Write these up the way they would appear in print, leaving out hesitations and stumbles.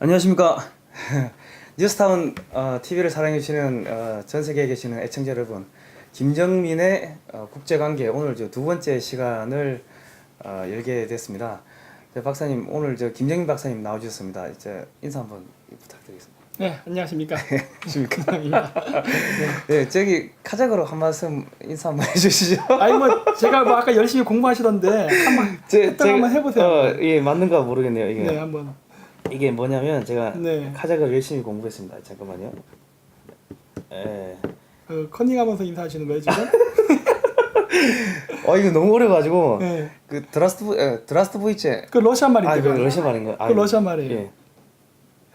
안녕하십니까. 뉴스타운 TV를 사랑해주시는 전 세계에 계시는 애청자 여러분, 김정민의 국제관계 오늘 두 번째 시간을 열게 됐습니다. 박사님, 오늘 김정민 박사님 나와주셨습니다. 이제 인사 한번 부탁드리겠습니다. 네, 안녕하십니까. 안녕하십니까. 네, 저기 카자흐로 한 말씀 인사 한번 해주시죠. 아니 제가 아까 열심히 공부하시던데 한번 해보세요. 예, 맞는가 모르겠네요. 이게. 네, 한번. 이게 뭐냐면 제가 네. 카자흐를 열심히 공부했습니다. 잠깐만요. 예. 커닝하면서 인사하시는 거예요 지금? 이거 너무 어려가지고 네. 그 드라스트부이체. 그 러시아 말인데. 그 러시아 말인가? 그 러시아 말이에요. 예.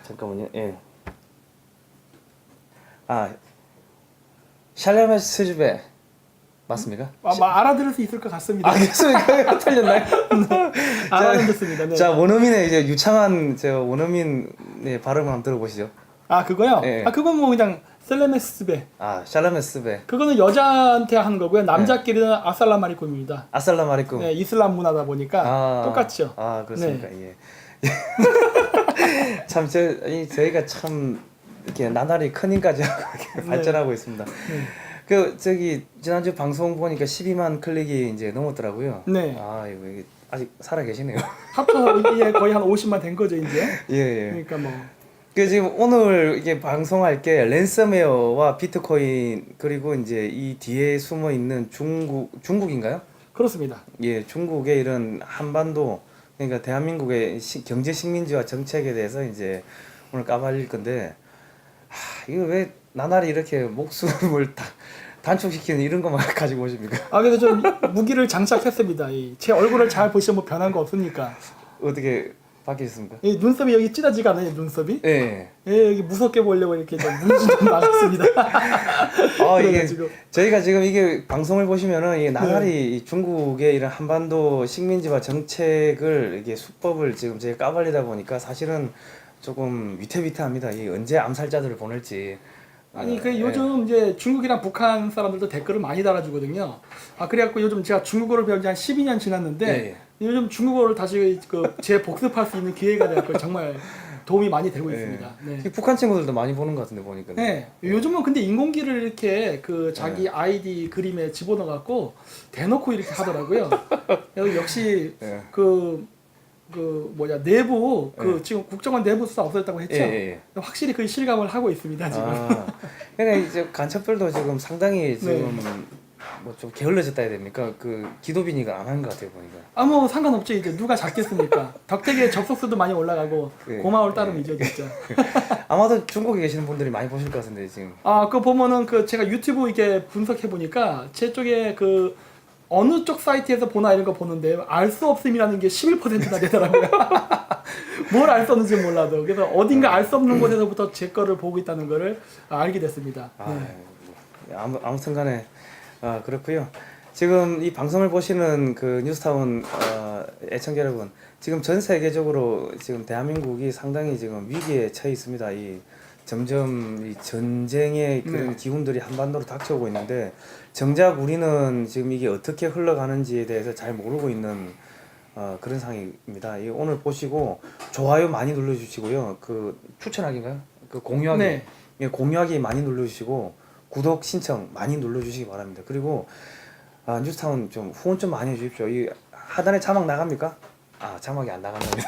잠깐만요. 예. 샬레메스 스즈베 맞습니까? 알아들을 수 있을 것 같습니다. 그렇습니까? 틀렸나요? 알아듣습니다. 네. 자, 원어민의 이제 유창한 원어민의 발음을 한번 들어보시죠. 그거요? 예. 그건 뭐 그냥 셀레메스베. 샬레메스베. 그거는 여자한테 하는 거고요. 남자끼리는 아살라마리쿰입니다. 아살라마리쿰. 네, 이슬람 문화다 보니까 똑같죠. 그렇습니까? 네. 예. 참 저희가 참 이렇게 나날이 커닝까지 하고 이렇게 발전하고 있습니다. 지난주 방송 보니까 12만 클릭이 이제 넘었더라고요. 네. 이거 아직 살아 계시네요. 합쳐서 이게 거의 한 50만 된 거죠 이제. 예. 그러니까 뭐. 지금 오늘 이게 방송할 게 랜섬웨어와 비트코인 그리고 이제 이 뒤에 숨어 있는 중국인가요? 그렇습니다. 예, 중국의 이런 한반도 그러니까 대한민국의 경제 식민지화 정책에 대해서 이제 오늘 까발릴 건데 이거 왜 나날이 이렇게 목숨을 단축시키는 이런 것만 가지고 오십니까? 그래서 좀 무기를 장착했습니다. 제 얼굴을 잘 보시면 뭐 변한 거 없으니까. 어떻게 바뀌셨습니까? 눈썹이 여기 찌다지가 않아요, 눈썹이? 예. 여기 무섭게 보려고 이렇게 좀 문신 좀 막았습니다. 이게 저희가 지금 이게 방송을 보시면은 이게 나날이 중국의 이런 한반도 식민지화 정책을 이게 수법을 지금 제가 까발리다 보니까 사실은 조금 위태위태합니다. 이 언제 암살자들을 보낼지. 요즘 이제 중국이랑 북한 사람들도 댓글을 많이 달아주거든요. 그래갖고 요즘 제가 중국어를 배운 지 한 12년 지났는데 요즘 중국어를 다시 재복습할 수 있는 기회가 돼서 정말 도움이 많이 되고 있습니다. 네. 북한 친구들도 많이 보는 것 같은데 보니까. 네. 요즘은 근데 인공기를 이렇게 자기 아이디 그림에 집어넣어갖고 대놓고 이렇게 하더라고요. 역시 내부 지금 국정원 내부 수사 없어졌다고 했죠. 확실히 그 실감을 하고 있습니다 지금. 그러니까 이제 간첩들도 지금 상당히 지금 뭐 좀 게을러졌다 해야 됩니까? 기도빈이가 안 하는 것 같아요 보니까. 뭐 상관없죠. 이제 누가 잡겠습니까? 덕택에 접속수도 많이 올라가고 고마울 따름이죠 진짜. 아마도 중국에 계시는 분들이 많이 보실 것 같은데 지금. 그거 보면은 제가 유튜브 이게 분석해 보니까 제 쪽에 어느 쪽 사이트에서 보나 이런 거 보는데 알 수 없음이라는 게 11%나 되더라고요. 뭘 알 수 없는지 몰라도. 그래서 어딘가 알 수 없는 곳에서부터 제 거를 보고 있다는 거를 알게 됐습니다. 아무튼 간에 그렇고요. 지금 이 방송을 보시는 뉴스타운 애청자 여러분, 지금 전 세계적으로 지금 대한민국이 상당히 지금 위기에 처해 있습니다. 점점 이 전쟁의 그런 기운들이 한반도로 닥쳐오고 있는데 정작 우리는 지금 이게 어떻게 흘러가는지에 대해서 잘 모르고 있는 그런 상황입니다. 오늘 보시고 좋아요 많이 눌러주시고요. 추천하기인가요? 공유하기. 공유하기 많이 눌러주시고 구독 신청 많이 눌러주시기 바랍니다. 그리고 뉴스타운 좀 후원 좀 많이 해주십시오. 이 하단에 자막 나갑니까? 자막이 안 나갑니다.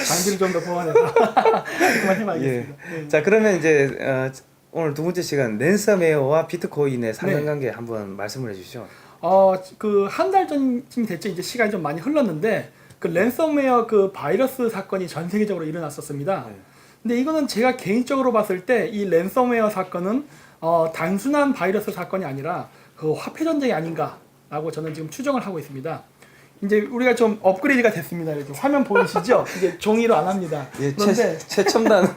장비를 좀 더 보완해서 그만 해봐야겠습니다. 자, 그러면 이제 오늘 두 번째 시간 랜섬웨어와 비트코인의 상관관계 한번 말씀을 해주시죠. 한 달 전쯤 됐죠. 이제 시간이 좀 많이 흘렀는데 랜섬웨어 바이러스 사건이 전 세계적으로 일어났었습니다. 근데 이거는 제가 개인적으로 봤을 때 이 랜섬웨어 사건은 단순한 바이러스 사건이 아니라 화폐 전쟁이 아닌가라고 저는 지금 추정을 하고 있습니다. 이제 우리가 좀 업그레이드가 됐습니다. 이렇게 화면 보이시죠? 이제 종이로 안 합니다. 그런데 최첨단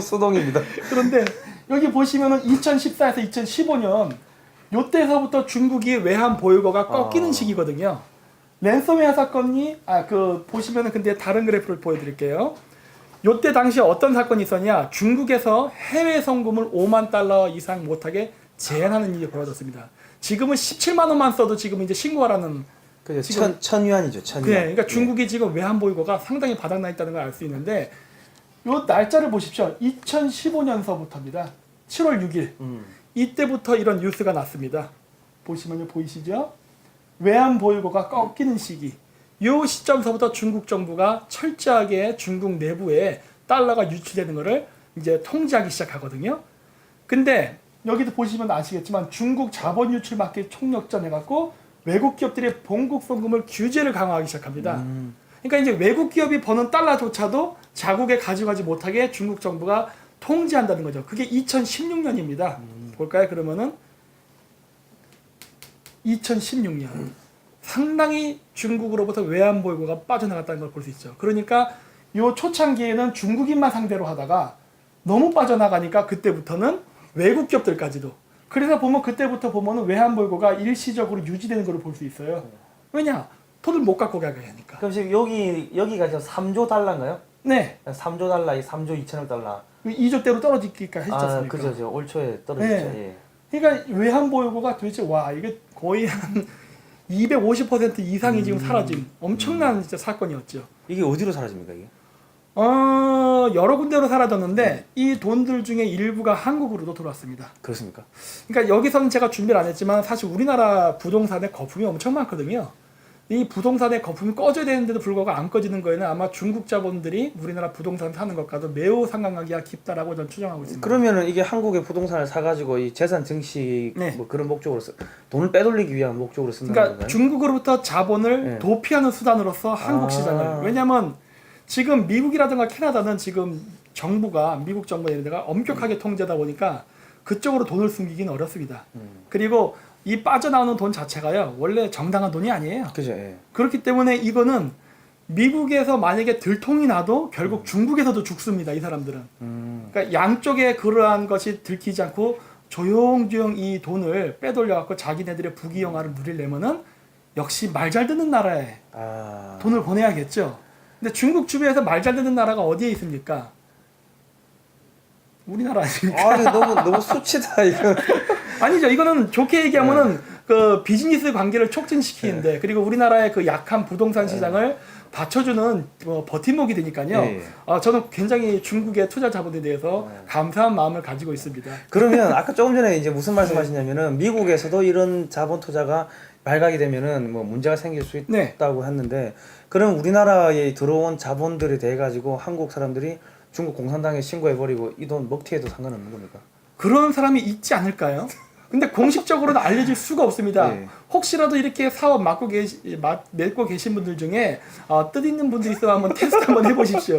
수동입니다. 그런데 여기 보시면은 2014에서 2015년 요때서부터 중국이 외환 보유고가 꺾이는 시기거든요. 랜섬웨어 사건이 보시면은 근데 다른 그래프를 보여드릴게요. 요때 당시에 어떤 사건이 있었냐? 중국에서 해외 송금을 5만 달러 이상 못하게 제한하는 일이 벌어졌습니다. 지금은 17만 원만 써도 지금 이제 신고하라는. 그죠. 천유안이죠. 천유안. 그러니까 중국이 지금 외환 보유고가 상당히 바닥나 있다는 걸 알 수 있는데 요 날짜를 보십시오. 2015년서부터입니다. 7월 6일. 이때부터 이런 뉴스가 났습니다. 보시면 보이시죠? 외환 보유고가 꺾이는 시기. 요 시점서부터 중국 정부가 철저하게 중국 내부에 달러가 유출되는 것을 이제 통제하기 시작하거든요. 근데 여기도 보시면 아시겠지만 중국 자본 유출 막기 총력전 해갖고 외국 기업들의 본국 송금을 규제를 강화하기 시작합니다. 그러니까 이제 외국 기업이 버는 달러조차도 자국에 가져가지 못하게 중국 정부가 통제한다는 거죠. 그게 2016년입니다. 볼까요? 그러면은 2016년 상당히 중국으로부터 외환 보유고가 빠져나갔다는 걸 볼 수 있죠. 그러니까 요 초창기에는 중국인만 상대로 하다가 너무 빠져나가니까 그때부터는 외국 기업들까지도. 그래서 보면 그때부터 보면은 외환 보유고가 일시적으로 유지되는 걸 볼 수 있어요. 왜냐? 돈을 못 갖고 가게 하니까. 그럼 지금 여기가 지금 3조 달러인가요? 네. 3조 달러, 3조 2천억 달러. 2조대로 떨어지기까 했지 않습니까? 그죠. 올 초에 떨어졌죠. 네. 예. 그러니까 외환 보유고가 도대체 와 이게 거의 한 250% 이상이 지금 사라진 엄청난 진짜 사건이었죠. 이게 어디로 사라집니까 이게? 여러 군데로 사라졌는데 이 돈들 중에 일부가 한국으로도 들어왔습니다. 그렇습니까? 그러니까 여기서는 제가 준비를 안 했지만 사실 우리나라 부동산에 거품이 엄청 많거든요. 이 부동산에 거품이 꺼져야 되는데도 불구하고 안 꺼지는 거에는 아마 중국 자본들이 우리나라 부동산 사는 것과도 매우 상관관계가 깊다라고 저는 추정하고 있습니다. 그러면은 이게 한국의 부동산을 사가지고 이 재산 증식 네. 뭐 그런 목적으로 돈을 빼돌리기 위한 목적으로 쓴다는 그러니까 건가요? 중국으로부터 자본을 네. 도피하는 수단으로서 한국 시장을. 왜냐하면 지금 미국이라든가 캐나다는 지금 정부가 미국 정부가 이런 데가 엄격하게 통제하다 보니까 그쪽으로 돈을 숨기기는 어렵습니다. 그리고 이 빠져나오는 돈 자체가요 원래 정당한 돈이 아니에요. 그죠. 예. 그렇기 때문에 이거는 미국에서 만약에 들통이 나도 결국 중국에서도 죽습니다. 이 사람들은. 그러니까 양쪽에 그러한 것이 들키지 않고 조용조용 이 돈을 빼돌려 갖고 자기네들의 부귀영화를 누리려면은 역시 말 잘 듣는 나라에 돈을 보내야겠죠. 근데 중국 주변에서 말 잘 듣는 나라가 어디에 있습니까? 우리나라 아닙니까? 너무 수치다 이거. 아니죠. 이거는 좋게 얘기하면은 그 비즈니스 관계를 촉진시키는데 그리고 우리나라의 그 약한 부동산 시장을 받쳐주는 버팀목이 되니까요. 저는 굉장히 중국의 투자 자본에 대해서 감사한 마음을 가지고 있습니다. 그러면 아까 조금 전에 이제 무슨 말씀하시냐면은 미국에서도 이런 자본 투자가 발각이 되면은 뭐 문제가 생길 수 있다고 했는데 그럼 우리나라에 들어온 자본들에 대해 가지고 한국 사람들이 중국 공산당에 신고해버리고 이 돈 먹튀해도 상관없는 겁니까? 그런 사람이 있지 않을까요? 근데 공식적으로는 알려질 수가 없습니다. 혹시라도 이렇게 사업 맺고 계신 분들 중에 뜻 있는 분들 있으면 한번 테스트 한번 해보십시오.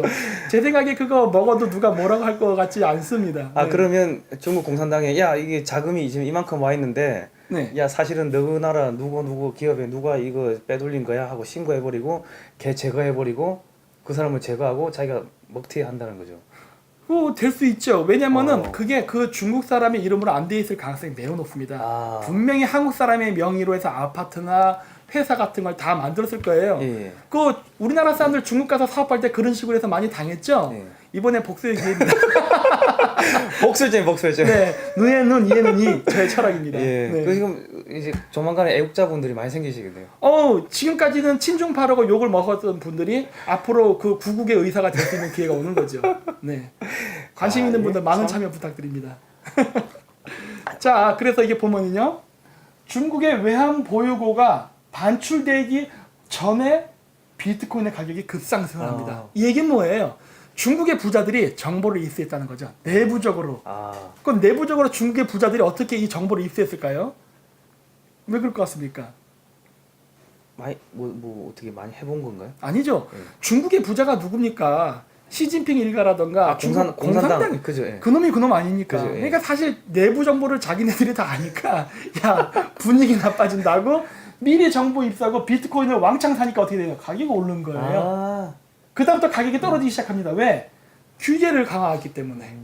제 생각에 그거 먹어도 누가 뭐라고 할 것 같지 않습니다. 그러면 중국 공산당에 야 이게 자금이 지금 이만큼 와 있는데 야 사실은 너희 나라 누구 기업에 누가 이거 빼돌린 거야 하고 신고해버리고 걔 제거해버리고 그 사람을 제거하고 자기가 먹튀한다는 거죠. 될 수 있죠. 왜냐면은 그게 그 중국 사람의 이름으로 안 돼 있을 가능성이 매우 높습니다. 분명히 한국 사람의 명의로 해서 아파트나 회사 같은 걸 다 만들었을 거예요. 그 우리나라 사람들 중국 가서 사업할 때 그런 식으로 해서 많이 당했죠. 이번에 복수의 기회입니다. 복수죠. 네, 눈에 눈, 이에는 이 저의 철학입니다. 그 지금 이제 조만간에 애국자분들이 많이 생기시겠네요. 지금까지는 친중파라고 욕을 먹었던 분들이 앞으로 그 구국의 의사가 될 수 있는 기회가 오는 거죠. 네, 관심 있는 분들 많은 참여 부탁드립니다. 자, 그래서 이게 보면은요, 중국의 외환 보유고가 반출되기 전에 비트코인의 가격이 급상승을 합니다. 이 얘기는 뭐예요? 중국의 부자들이 정보를 입수했다는 거죠. 내부적으로. 그럼 내부적으로 중국의 부자들이 어떻게 이 정보를 입수했을까요? 왜 그럴 것 같습니까? 어떻게 많이 해본 건가요? 아니죠. 중국의 부자가 누굽니까? 시진핑 일가라던가 공산당 그죠? 그놈이 그놈 아닙니까? 그죠, 그러니까 사실 내부 정보를 자기네들이 다 아니까 야 분위기 나빠진다고 미리 정보 입수하고 비트코인을 왕창 사니까 어떻게 돼요? 가격이 오른 거예요. 그다음부터 가격이 떨어지기 시작합니다. 왜? 규제를 강화하기 때문에.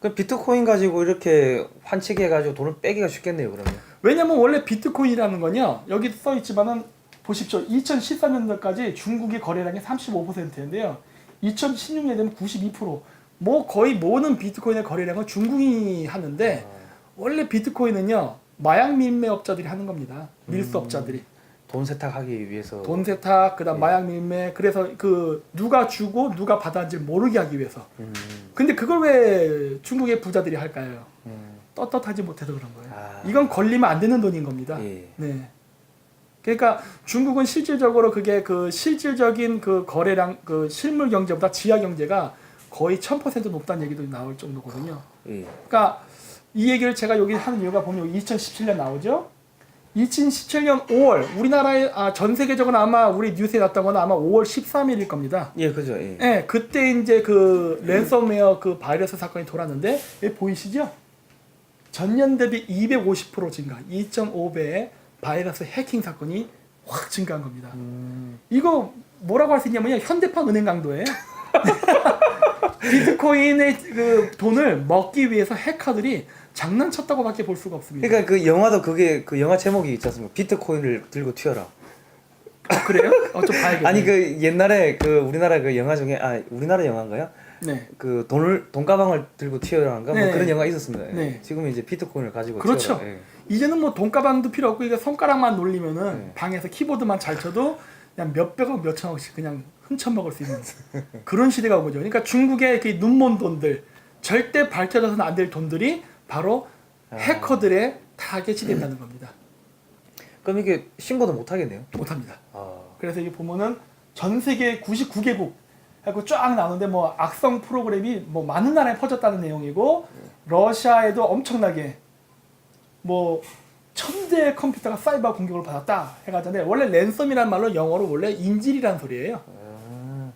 그 비트코인 가지고 이렇게 환치기해가지고 돈을 빼기가 쉽겠네요. 그러면. 왜냐면 원래 비트코인이라는 건요. 여기 써 있지만은 보십시오. 2014년도까지 중국의 거래량이 35%인데요. 2016년에 되면 92%. 뭐 거의 모든 비트코인의 거래량은 중국이 하는데 원래 비트코인은요. 마약 밀매업자들이 하는 겁니다. 밀수업자들이. 돈 세탁하기 위해서. 돈 세탁, 그다음 예. 마약 밀매, 그래서 그 누가 주고 누가 받았는지 모르게 하기 위해서. 근데 그걸 왜 중국의 부자들이 할까요? 떳떳하지 못해서 그런 거예요. 아. 이건 걸리면 안 되는 돈인 겁니다. 예. 네. 그러니까 중국은 실질적으로 그게 그 실질적인 그 거래량, 그 실물 경제보다 지하 경제가 거의 1000% 높다는 얘기도 나올 정도거든요. 예. 그러니까 이 얘기를 제가 여기 하는 이유가 보면 2017년 나오죠. 2017년 5월 우리나라에 전 세계적으로 아마 우리 뉴스에 났던 건 아마 5월 13일일 겁니다. 예, 그죠. 예. 예, 그때 이제 그 랜섬웨어 그 바이러스 사건이 돌았는데 여기 보이시죠? 전년 대비 250% 증가, 2.5배의 바이러스 해킹 사건이 확 증가한 겁니다. 이거 뭐라고 할 수 있냐면요, 현대판 은행 강도예요. 비트코인의 그 돈을 먹기 위해서 해커들이 장난쳤다고밖에 볼 수가 없습니다. 그러니까 그 영화도 그게 그 영화 제목이 있지 않습니까? 비트코인을 들고 튀어라. 그래요? 좀 봐야겠네. 아니 그 옛날에 그 우리나라 그 영화 중에 우리나라 영화인가요? 네. 그 돈가방을 들고 튀어라인가 뭐 네. 그런 영화 있었습니다. 예. 네. 지금은 이제 비트코인을 가지고 그렇죠. 튀어라. 예. 이제는 뭐 돈가방도 필요 없고 이게 손가락만 놀리면은 네. 방에서 키보드만 잘 쳐도 그냥 몇백억 몇천억씩 그냥 훔쳐먹을 수 있는 그런 시대가 온 거죠. 그러니까 중국의 그 눈먼 돈들, 절대 밝혀져서는 안 될 돈들이 바로 해커들의 타겟이 된다는 겁니다. 그럼 이게 신고도 못 하겠네요. 못합니다. 아. 그래서 이게 보면은 전 세계 99개국 하고 쫙 나오는데 뭐 악성 프로그램이 뭐 많은 나라에 퍼졌다는 내용이고, 러시아에도 엄청나게 뭐 1000대의 컴퓨터가 사이버 공격을 받았다 해가지고, 원래 랜섬이라는 말로 영어로 원래 인질이라는 소리예요.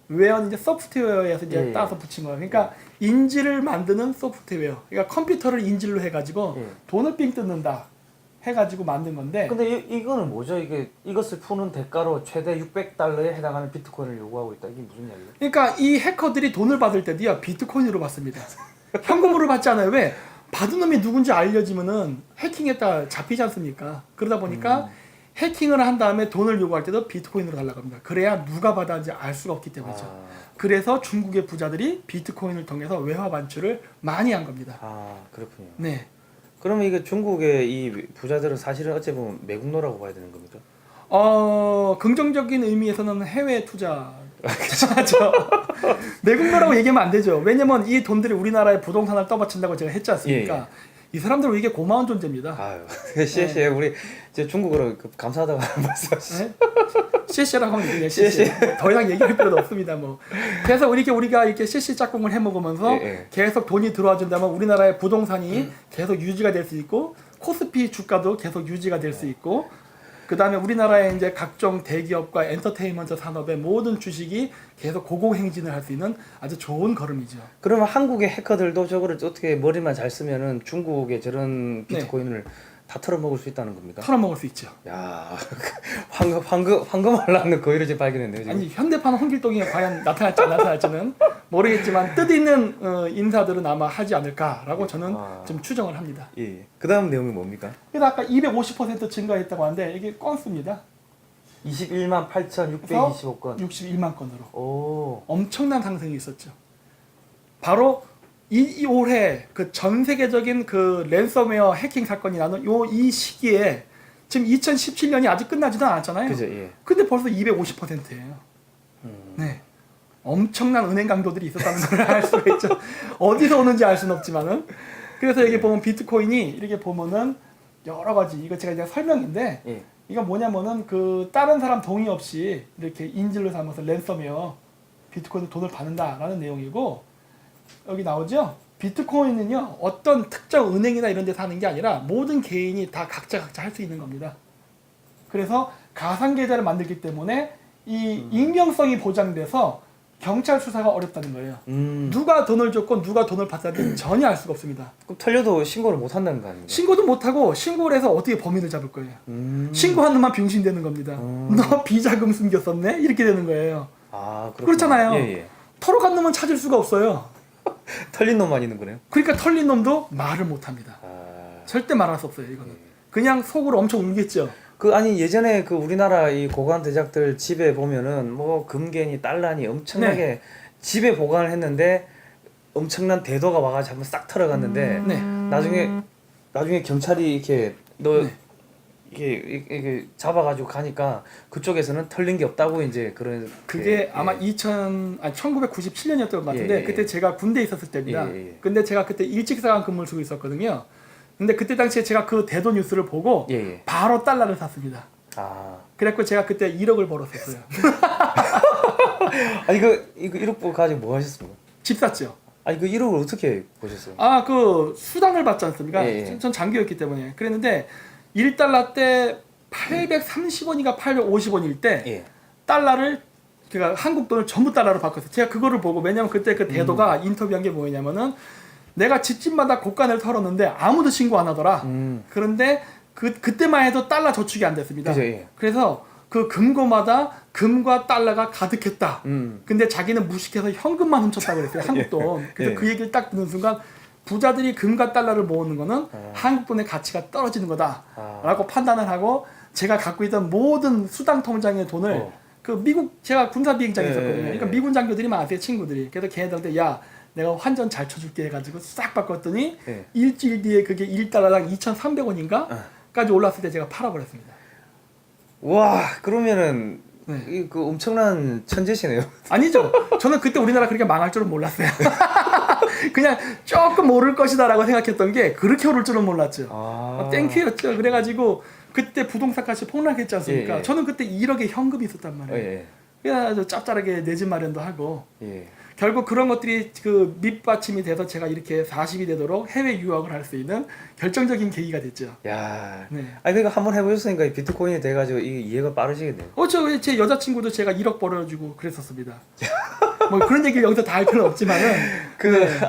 웨어는 이제 소프트웨어에서 이제 예. 따서 붙인 거예요. 그러니까 인질을 만드는 소프트웨어. 그러니까 컴퓨터를 인질로 해가지고 예. 돈을 삥 뜯는다 해가지고 만든 건데. 근데 이거는 뭐죠? 이게 이것을 푸는 대가로 최대 600달러에 해당하는 비트코인을 요구하고 있다. 이게 무슨 이야기예요? 그러니까 이 해커들이 돈을 받을 때도요, 비트코인으로 받습니다. 현금으로 받지 않아요. 왜? 받은 놈이 누군지 알려지면은 해킹했다 잡히지 않습니까? 그러다 보니까 해킹을 한 다음에 돈을 요구할 때도 비트코인으로 달라고 합니다. 그래야 누가 받았는지 알 수가 없기 때문이죠. 그래서 중국의 부자들이 비트코인을 통해서 외화 반출을 많이 한 겁니다. 그렇군요. 네. 그러면 이게 중국의 이 부자들은 사실은 어찌 보면 매국노라고 봐야 되는 겁니까? 긍정적인 의미에서는 해외 투자. 그렇죠. 내국노라고 얘기하면 안 되죠. 왜냐면 이 돈들이 우리나라의 부동산을 떠받친다고 제가 했지 않습니까? 예. 이 사람들은 이게 고마운 존재입니다. 아유, 시에시에 우리 제 중국어로 감사하다고 말씀하시죠. 네? CC라고 하면 되겠네요. CC. 더 이상 얘기할 필요도 없습니다. 뭐. 그래서 우리가 이렇게 CC 짝꿍을 해먹으면서 예. 계속 돈이 들어와 준다면 우리나라의 부동산이 계속 유지가 될 수 있고, 코스피 주가도 계속 유지가 될 수 있고, 그 다음에 우리나라의 이제 각종 대기업과 엔터테인먼트 산업의 모든 주식이 계속 고공행진을 할 수 있는 아주 좋은 걸음이죠. 그러면 한국의 해커들도 저거를 어떻게 머리만 잘 쓰면은 중국의 저런 비트코인을 다 털어먹을 수 있다는 겁니까? 털어먹을 수 있죠. 야, 황금알 낳는 거위를 지금 발견했네요. 지금. 아니, 현대판 홍길동이 과연 나타날지 안 나타날지는 모르겠지만 뜻있는 인사들은 아마 하지 않을까라고 저는 좀 추정을 합니다. 예. 그 다음 내용이 뭡니까? 그래서 아까 250% 증가했다고 하는데 이게 건수입니다. 21만 8,625건. 61만 건으로 오. 엄청난 상승이 있었죠. 바로 이 올해 그 전 세계적인 그 랜섬웨어 해킹 사건이 나는 이 시기에 지금 2017년이 아직 끝나지도 않았잖아요. 그죠, 예. 근데 벌써 250%예요. 네. 엄청난 은행 강도들이 있었다는 걸 알 수가 있죠. 어디서 오는지 알 수는 없지만은. 그래서 여기 보면 비트코인이 이렇게 보면은 여러 가지, 이거 제가 이제 설명인데, 예. 이건 뭐냐면은 그 다른 사람 동의 없이 이렇게 인질로 삼아서 랜섬웨어 비트코인 돈을 받는다라는 내용이고, 여기 나오죠? 비트코인은요, 어떤 특정 은행이나 이런 데서 하는 게 아니라 모든 개인이 다 각자 할 수 있는 겁니다. 그래서 가상계좌를 만들기 때문에 이 익명성이 보장돼서 경찰 수사가 어렵다는 거예요. 누가 돈을 줬고 누가 돈을 받았는지 전혀 알 수가 없습니다. 그럼 털려도 신고를 못 한다는 거 아닙니까? 신고도 못하고, 신고를 해서 어떻게 범인을 잡을 거예요. 신고한 놈만 병신되는 겁니다. 너 비자금 숨겼었네? 이렇게 되는 거예요. 그렇구나. 그렇잖아요. 예. 털어간 놈은 찾을 수가 없어요. 털린 놈만 있는 거네요. 그러니까 털린 놈도 말을 못합니다. 절대 말할 수 없어요, 이거는. 그냥 속으로 엄청 울겠죠. 아니 예전에 그 우리나라 이 고관 대작들 집에 보면은 뭐 금괴니 달러니 엄청나게 집에 보관을 했는데 엄청난 대도가 와가지고 한번 싹 털어갔는데 나중에 경찰이 이렇게 너 이게 잡아가지고 가니까 그쪽에서는 털린 게 없다고 이제 그런 그게 아마 1997년이었던 것 같은데 예, 예, 그때 예. 제가 군대에 있었을 때입니다. 예, 예. 근데 제가 그때 일직사관 근무를 쓰고 있었거든요. 근데 그때 당시에 제가 그 대도 뉴스를 보고 예, 예. 바로 달러를 샀습니다. 아. 그래갖고 제가 그때 1억을 벌었었어요. 아니 이거 1억 가지고 뭐 하셨습니까? 집 샀죠. 아니 그 1억을 어떻게 보셨어요? 아, 그 수당을 받지 않습니까? 예, 예. 전 장교였기 때문에. 그랬는데 1달러 때 830원인가 850원일 때 예. 달러를 그러니까 한국 돈을 전부 달러로 바꿨어요. 제가 그거를 보고 왜냐면 그때 그 대도가 인터뷰한 게 뭐냐면은 내가 집집마다 곳간을 털었는데 아무도 신고 안 하더라. 그런데 그때만 해도 달러 저축이 안 됐습니다. 그죠, 예. 그래서 그 금고마다 금과 달러가 가득했다. 음. 근데 자기는 무식해서 현금만 훔쳤다고 그랬어요. 한국 돈. 그래서 예. 그 얘기를 딱 듣는 순간 부자들이 금과 달러를 모으는 거는 한국 돈의 가치가 떨어지는 거다라고 판단을 하고 제가 갖고 있던 모든 수당 통장의 돈을 그 미국 제가 군사 비행장에 예, 있었거든요. 예, 그러니까 예. 미군 장교들이 많았어요, 친구들이. 그래서 걔네들한테 야 내가 환전 잘 쳐줄게 해가지고 싹 바꿨더니 예. 일주일 뒤에 그게 1달러당 2,300원인가 까지 올랐을 때 제가 팔아버렸습니다. 와 그러면은 네. 그 엄청난 천재시네요. 아니죠. 저는 그때 우리나라 그렇게 망할 줄은 몰랐어요. 그냥 조금 오를 것이다라고 생각했던 게 그렇게 오를 줄은 몰랐죠. 땡큐였죠. 그래가지고 그때 부동산 값이 폭락했지 않습니까? 예, 예. 저는 그때 1억의 현금이 있었단 말이에요. 예. 그래서 짭짤하게 내 집 마련도 하고 예. 결국 그런 것들이 그 밑받침이 돼서 제가 이렇게 40이 되도록 해외 유학을 할 수 있는 결정적인 계기가 됐죠. 야. 네. 아니 그러니까 한번 해보셨으니까 이 비트코인이 돼가지고 이게 이해가 빠르시겠네요. 제 여자친구도 제가 1억 벌어주고 그랬었습니다. 뭐 그런 얘기를 여기서 다 할 필요는 없지만은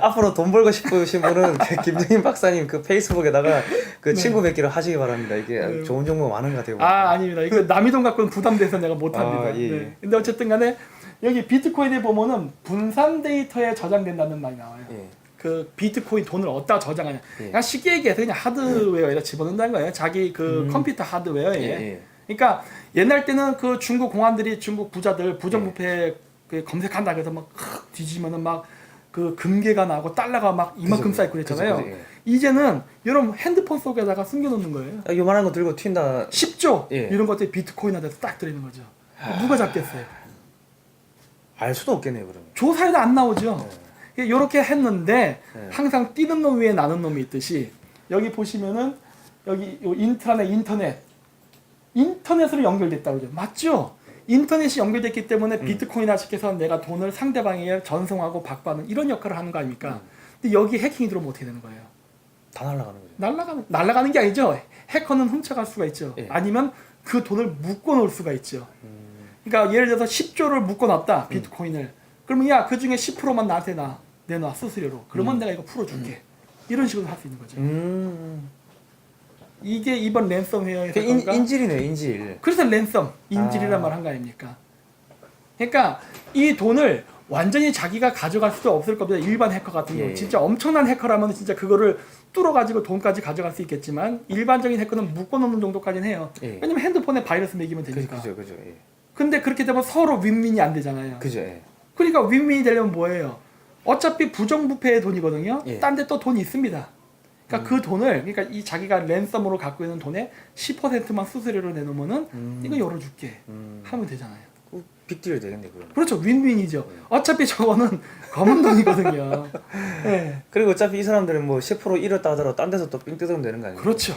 앞으로 돈 벌고 싶으신 분은 그 김정인 박사님 그 페이스북에다가 그 친구 맺기를 하시기 바랍니다. 이게 좋은 정보 많은 것 같아요. 아닙니다. 이거 남의 돈 갖고는 부담돼서 내가 못합니다. 예. 네. 근데 어쨌든 간에 여기 비트코인에 보면은 분산 데이터에 저장된다는 말이 나와요. 예. 그 비트코인 돈을 어디다 저장하냐. 예. 그냥 쉽게 얘기해서 그냥 하드웨어에다 집어넣는다는 거예요. 자기 그 컴퓨터 하드웨어에. 예. 그러니까 옛날 때는 그 중국 공안들이 중국 부자들 부정부패 그 검색한다 그래서 막 뒤지면은 막 그 금괴가 나고 달러가 막 이만큼 쌓이고 그랬잖아요. 그죠, 예. 이제는 여러분 핸드폰 속에다가 숨겨놓는 거예요. 요만한 거 들고 튄다. 10조 예. 이런 것들이 비트코인화돼서 딱 들어있는 거죠. 누가 잡겠어요? 알 수도 없겠네요 그러면. 조사에도 안 나오죠. 이렇게 했는데 네. 항상 뛰는 놈 위에 나는 놈이 있듯이 여기 보시면은 여기 요 인터넷으로 연결됐다고 그러죠. 맞죠? 인터넷이 연결됐기 때문에 비트코인화 시켜서 내가 돈을 상대방에게 전송하고 받받는 이런 역할을 하는 거 아닙니까? 근데 여기 해킹이 들어오면 어떻게 되는 거예요? 다 날아가는 거죠. 날아가는 게 아니죠. 해커는 훔쳐갈 수가 있죠. 예. 아니면 그 돈을 묶어 놓을 수가 있죠. 그러니까 예를 들어서 10조를 묶어 놨다 비트코인을. 그러면 야 그 중에 10%만 나한테 내놔 수수료로. 그러면 내가 이거 풀어줄게. 이런 식으로 할 수 있는 거죠. 이게 이번 랜섬웨어의 사건과 인질이네요 인질. 그래서 랜섬 인질이란 말 한 거 아닙니까? 그러니까 이 돈을 완전히 자기가 가져갈 수도 없을 겁니다. 일반 해커 같은 경우 예. 진짜 엄청난 해커라면 진짜 그거를 뚫어가지고 돈까지 가져갈 수 있겠지만 일반적인 해커는 묶어놓는 정도까지는 해요. 예. 왜냐면 핸드폰에 바이러스 매기면 되니까. 그죠. 예. 근데 그렇게 되면 서로 윈윈이 안 되잖아요. 그죠. 예. 그러니까 윈윈이 되려면 뭐예요? 어차피 부정부패의 돈이거든요. 예. 딴 데 또 돈이 있습니다. 그러니까 그 돈을 그러니까 이 자기가 랜섬으로 갖고 있는 돈의 10%만 수수료로 내놓으면은 이거 열어줄게 하면 되잖아요. 빅딜 되겠네 그러면. 그렇죠. 윈윈이죠. 어차피 저거는 검은 돈이거든요. 네. 그리고 어차피 이 사람들은 뭐 10% 잃었다 하더라도 딴 데서 또 삥 뜯으면 되는 거 아니에요? 그렇죠.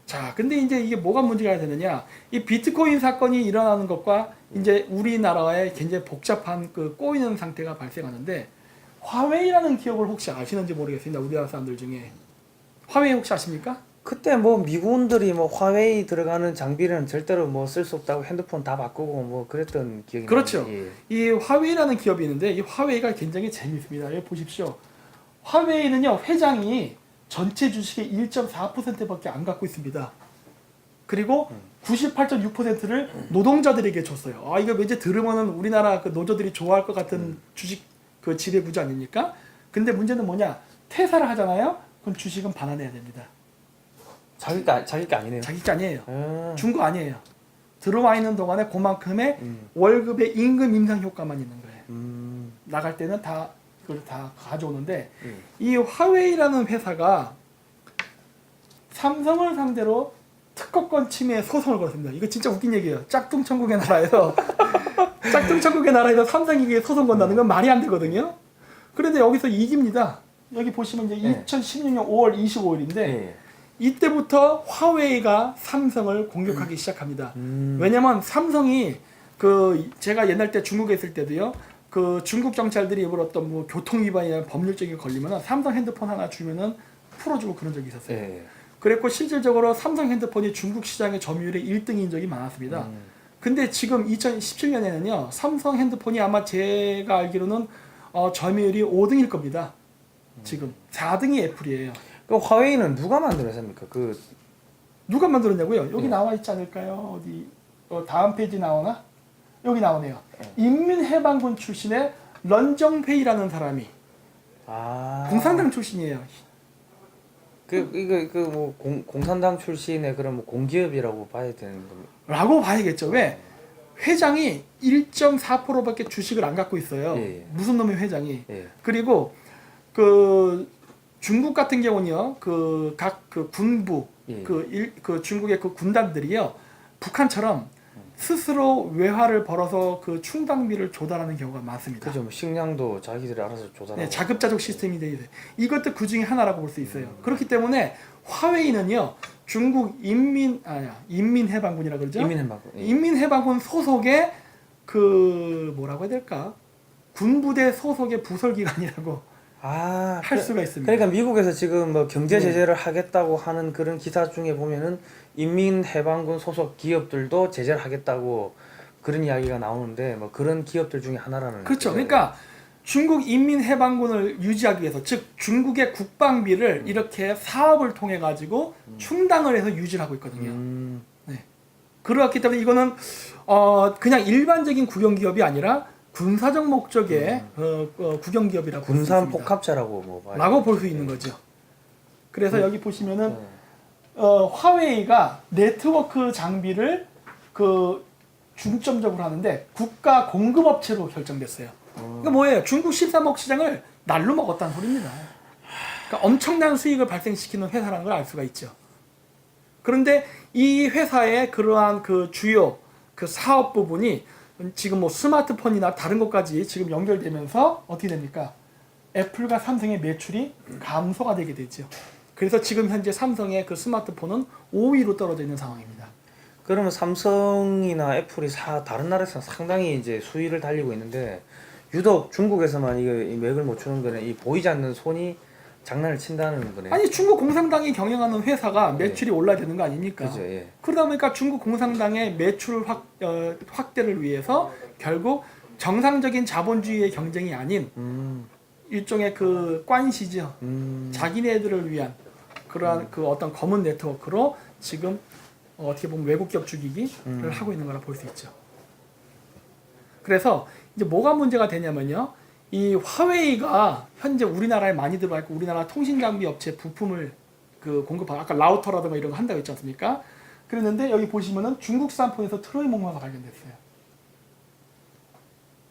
자, 근데 이제 이게 뭐가 문제가 되느냐? 이 비트코인 사건이 일어나는 것과 이제 우리나라에 굉장히 복잡한 그 꼬이는 상태가 발생하는데 화웨이라는 기업을 혹시 아시는지 모르겠습니다. 우리나라 사람들 중에 화웨이 혹시 아십니까? 그때 뭐 미군들이 뭐 화웨이 들어가는 장비는 절대로 뭐 쓸 수 없다고 핸드폰 다 바꾸고 뭐 그랬던 기억이 그렇죠. 나는데, 이 화웨이라는 기업이 있는데 이 화웨이가 굉장히 재미있습니다. 여기 보십시오. 화웨이는요 회장이 전체 주식의 1.4%밖에 안 갖고 있습니다. 그리고 98.6%를 노동자들에게 줬어요. 아 이거 왠지 들으면은 우리나라 그 노조들이 좋아할 것 같은 주식 그 지배구조 아닙니까? 근데 문제는 뭐냐? 퇴사를 하잖아요. 그럼 주식은 반환해야 됩니다. 자기 게 아니네요. 자기 게 아니에요. 준 거 아니에요. 들어와 있는 동안에 그만큼의 음. 월급의 임금 인상 효과만 있는 거예요. 나갈 때는 다 그걸 다 가져오는데 이 화웨이라는 회사가 삼성을 상대로 특허권 침해 소송을 걸었습니다. 이거 진짜 웃긴 얘기예요. 짝퉁 천국의 나라에서 짝퉁 천국의 나라에서 삼성이 이게 소송 건다는 건 말이 안 되거든요. 그런데 여기서 이깁니다. 여기 보시면 이제 2016년 5월 25일인데 예. 이때부터 화웨이가 삼성을 공격하기 시작합니다. 왜냐면 삼성이 그 제가 옛날 때 중국에 있을 때도요. 그 중국 경찰들이 일부러 어떤 뭐 교통 위반이나 법률적인 거 걸리면은 삼성 핸드폰 하나 주면은 풀어주고 그런 적이 있었어요. 예. 그랬고 실질적으로 삼성 핸드폰이 중국 시장의 점유율의 1등인 적이 많았습니다. 근데 지금 2017년에는요. 삼성 핸드폰이 아마 제가 알기로는 점유율이 5등일 겁니다. 지금 4등이 애플이에요. 그 화웨이는 누가 만들었습니까? 그 누가 만들었냐고요? 여기 네. 나와 있지 않을까요? 어디 다음 페이지 나오나? 여기 나오네요. 네. 인민해방군 출신의 런정페이라는 사람이 공산당 출신이에요. 이거 뭐 공산당 출신의 그런 뭐 공기업이라고 봐야 되는 겁니다. 라고 봐야겠죠. 왜? 회장이 1.4%밖에 주식을 안 갖고 있어요. 예. 무슨 놈의 회장이. 예. 그리고 그 중국 같은 경우는요. 그 각 그 군부 예. 그 중국의 그 군단들이요. 북한처럼 스스로 외화를 벌어서 그 충당비를 조달하는 경우가 많습니다. 그죠. 뭐 식량도 자기들이 알아서 조달하고. 네, 자급자족 시스템이 되어 있어요. 이것도 그 중에 하나라고 볼 수 있어요. 그렇기 때문에 화웨이는요. 중국 인민해방군이라 그러죠. 인민해방군. 예. 인민해방군 소속의 그 뭐라고 해야 될까? 군부대 소속의 부설기관이라고 할 수가 있습니다. 그러니까 미국에서 지금 뭐 경제 제재를 하겠다고 하는 그런 기사 중에 보면은 인민해방군 소속 기업들도 제재를 하겠다고 그런 이야기가 나오는데 뭐 그런 기업들 중에 하나라는 그렇죠. 거죠. 그러니까 중국 인민해방군을 유지하기 위해서 즉 중국의 국방비를 이렇게 사업을 통해 가지고 충당을 해서 유지를 하고 있거든요. 그렇기 때문에 이거는 그냥 일반적인 국영기업이 아니라 군사적 목적의 국영기업이라고 볼 수 군산 있습니다. 복합체라고 뭐 봐요. 라고 볼 수 있는 거죠. 그래서 여기 보시면은 화웨이가 네트워크 장비를 그 중점적으로 하는데 국가 공급업체로 결정됐어요. 그러니까 뭐예요? 중국 13억 시장을 날로 먹었다는 소리입니다. 그러니까 엄청난 수익을 발생시키는 회사라는 걸 알 수가 있죠. 그런데 이 회사의 그러한 그 주요 그 사업 부분이 지금 뭐 스마트폰이나 다른 것까지 지금 연결되면서 어떻게 됩니까? 애플과 삼성의 매출이 감소가 되게 되죠. 그래서 지금 현재 삼성의 그 스마트폰은 5위로 떨어져 있는 상황입니다. 그러면 삼성이나 애플이 다른 나라에서 상당히 이제 수위를 달리고 있는데 유독 중국에서만 이 맥을 못 추는 거는 이 보이지 않는 손이 장난을 친다는 거네요. 아니 중국 공산당이 경영하는 회사가 매출이 올라야 되는 거 아닙니까? 그죠, 예. 그러다 보니까 중국 공산당의 매출 확대를 위해서 결국 정상적인 자본주의의 경쟁이 아닌 일종의 그 관시죠. 자기네들을 위한 그러한 그 어떤 검은 네트워크로 지금 어떻게 보면 외국 기업 죽이기를 하고 있는 거라 볼 수 있죠. 그래서 이제 뭐가 문제가 되냐면요. 이 화웨이가 현재 우리나라에 많이 들어와 있고 우리나라 통신 장비 업체 부품을 그 공급하고 아까 라우터라든가 이런 거 한다고 했지 않습니까? 그랬는데 여기 보시면은 중국산 폰에서 트로이 목마가 발견됐어요.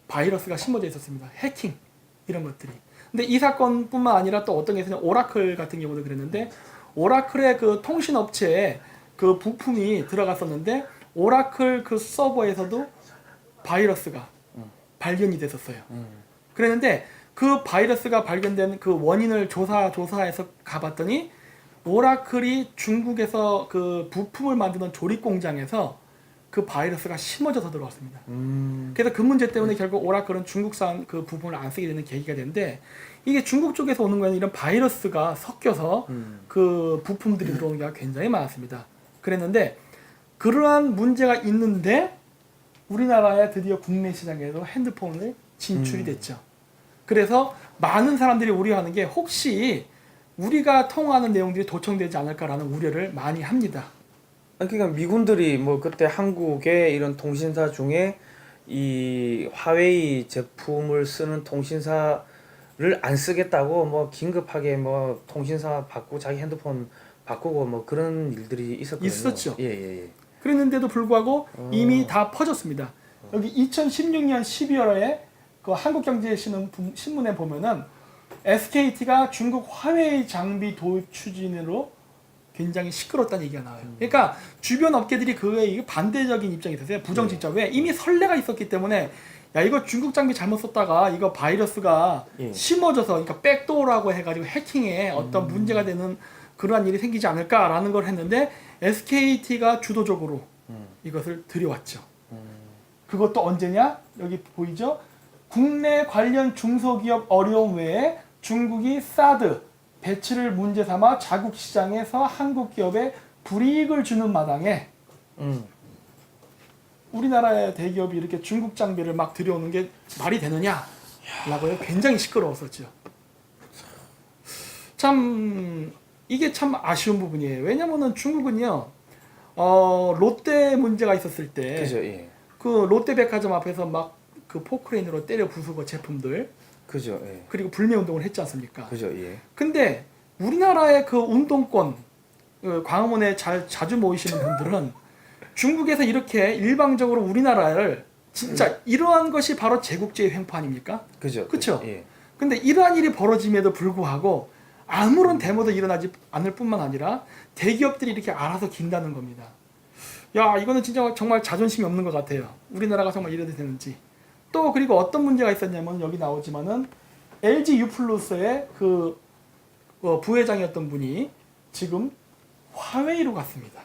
바이러스가 심어져 있었습니다. 해킹 이런 것들이. 근데 이 사건뿐만 아니라 또 어떤 게 있었냐면 오라클 같은 경우도 그랬는데 오라클의 그 통신 업체에 그 부품이 들어갔었는데 오라클 그 서버에서도 바이러스가 발견이 됐었어요. 그랬는데 그 바이러스가 발견된 그 원인을 조사해서 가봤더니 오라클이 중국에서 그 부품을 만드는 조립 공장에서 그 바이러스가 심어져서 들어왔습니다. 그래서 그 문제 때문에 결국 오라클은 중국산 그 부품을 안 쓰게 되는 계기가 되는데 이게 중국 쪽에서 오는 거는 이런 바이러스가 섞여서 그 부품들이 들어오는 게 굉장히 많았습니다. 그랬는데 그러한 문제가 있는데 우리나라에 드디어 국내 시장에도 핸드폰을 진출이 됐죠. 그래서 많은 사람들이 우려하는 게 혹시 우리가 통화하는 내용들이 도청되지 않을까라는 우려를 많이 합니다. 그러니까 미군들이 뭐 그때 한국의 이런 통신사 중에 이 화웨이 제품을 쓰는 통신사를 안 쓰겠다고 뭐 긴급하게 뭐 통신사 바꾸고 자기 핸드폰 바꾸고 뭐 그런 일들이 있었거든요. 있었죠. 예. 그랬는데도 불구하고 이미 다 퍼졌습니다. 여기 2016년 12월에 그 한국경제신문에 보면은 SKT가 중국 화웨이 장비 도입 추진으로 굉장히 시끄럽다는 얘기가 나와요. 그러니까 주변 업계들이 그에 반대적인 입장이 있었어요. 부정직접. 왜? 이미 선례가 있었기 때문에 야 이거 중국 장비 잘못 썼다가 이거 바이러스가 예. 심어져서 그러니까 백도어라고 해가지고 해킹에 어떤 문제가 되는 그러한 일이 생기지 않을까라는 걸 했는데 SKT가 주도적으로 이것을 들여왔죠. 그것도 언제냐? 여기 보이죠? 국내 관련 중소기업 어려움 외에 중국이 사드 배치를 문제 삼아 자국 시장에서 한국 기업에 불이익을 주는 마당에 우리나라의 대기업이 이렇게 중국 장비를 막 들여오는 게 말이 되느냐라고 굉장히 시끄러웠었죠. 참 이게 참 아쉬운 부분이에요. 왜냐면은 중국은요, 롯데 문제가 있었을 때, 그죠, 예. 그 롯데백화점 앞에서 막 그 포크레인으로 때려 부수고 제품들, 그죠, 예. 그리고 불매 운동을 했지 않습니까? 그죠, 예. 근데 우리나라의 그 운동권, 그 광화문에 자주 모이시는 분들은 중국에서 이렇게 일방적으로 우리나라를 진짜 이러한 것이 바로 제국주의 횡포 아닙니까? 그죠. 그쵸? 예. 근데 이러한 일이 벌어짐에도 불구하고 아무런 데모도 일어나지 않을 뿐만 아니라 대기업들이 이렇게 알아서 긴다는 겁니다. 야, 이거는 진짜 정말 자존심이 없는 것 같아요. 우리나라가 정말 이래도 되는지. 또 그리고 어떤 문제가 있었냐면 여기 나오지만은 LG U+의 그 부회장이었던 분이 지금 화웨이로 갔습니다.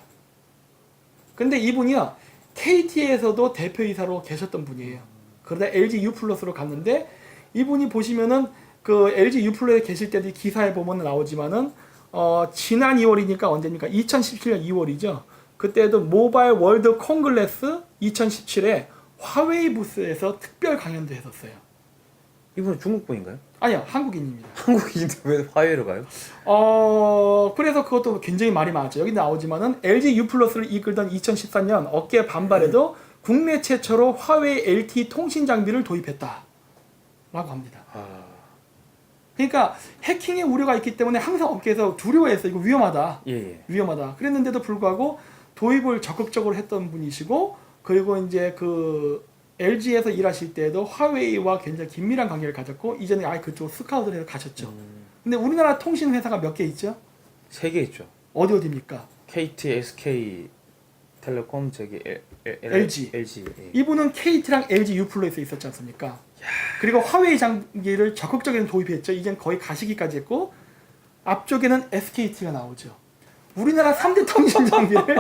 근데 이분이요, KT에서도 대표이사로 계셨던 분이에요. 그러다 LG U+로 갔는데 이분이 보시면은 그 LG U+에 계실 때도 기사에 보면 나오지만은 지난 2월이니까 언제입니까? 2017년 2월이죠. 그때도 모바일 월드 콩글레스 2017에 화웨이 부스에서 특별 강연도 했었어요. 이분은 중국 분인가요? 아니요, 한국인입니다. 한국인인데 왜 화웨이로 가요? 그래서 그것도 굉장히 말이 많았죠. 여기 나오지만은 LG U+를 이끌던 2014년 업계 반발에도 국내 최초로 화웨이 LTE 통신 장비를 도입했다라고 합니다. 그러니까 해킹의 우려가 있기 때문에 항상 업계에서 두려워했어요. 이거 위험하다. 예. 위험하다. 그랬는데도 불구하고 도입을 적극적으로 했던 분이시고, 그리고 이제 그 LG에서 일하실 때에도 화웨이와 굉장히 긴밀한 관계를 가졌고, 이전에 아예 그쪽 스카우트를 해서 가셨죠. 근데 우리나라 통신 회사가 몇 개 있죠? 3개 있죠. 어디입니까? KT, SK 텔레콤, 저기 LG. 예. 이분은 KT랑 LG U+에서 있었지 않습니까? 그리고 화웨이 장비를 적극적으로 도입했죠. 이젠 거의 가시기까지 했고, 앞쪽에는 SKT가 나오죠. 우리나라 3대 통신 장비를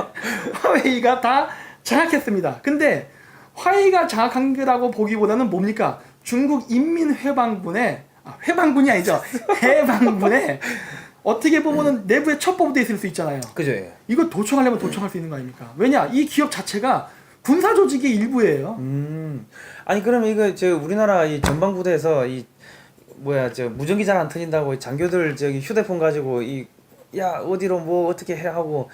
화웨이가 다 장악했습니다. 근데 화웨이가 장악한 거라고 보기보다는 뭡니까? 중국 인민회방군의 회방군이 아니죠. 해방군의 어떻게 보면은 내부에 첩보부대 있을 수 있잖아요. 그죠, 예. 이거 도청하려면 도청할 수 있는 거 아닙니까? 왜냐? 이 기업 자체가 군사 조직의 일부예요. 아니 그러면 이거 저 우리나라 이 전방 부대에서 이 뭐야 저 무전기 잘 안 터진다고 장교들 저기 휴대폰 가지고 이 야 어디로 뭐 어떻게 해 하고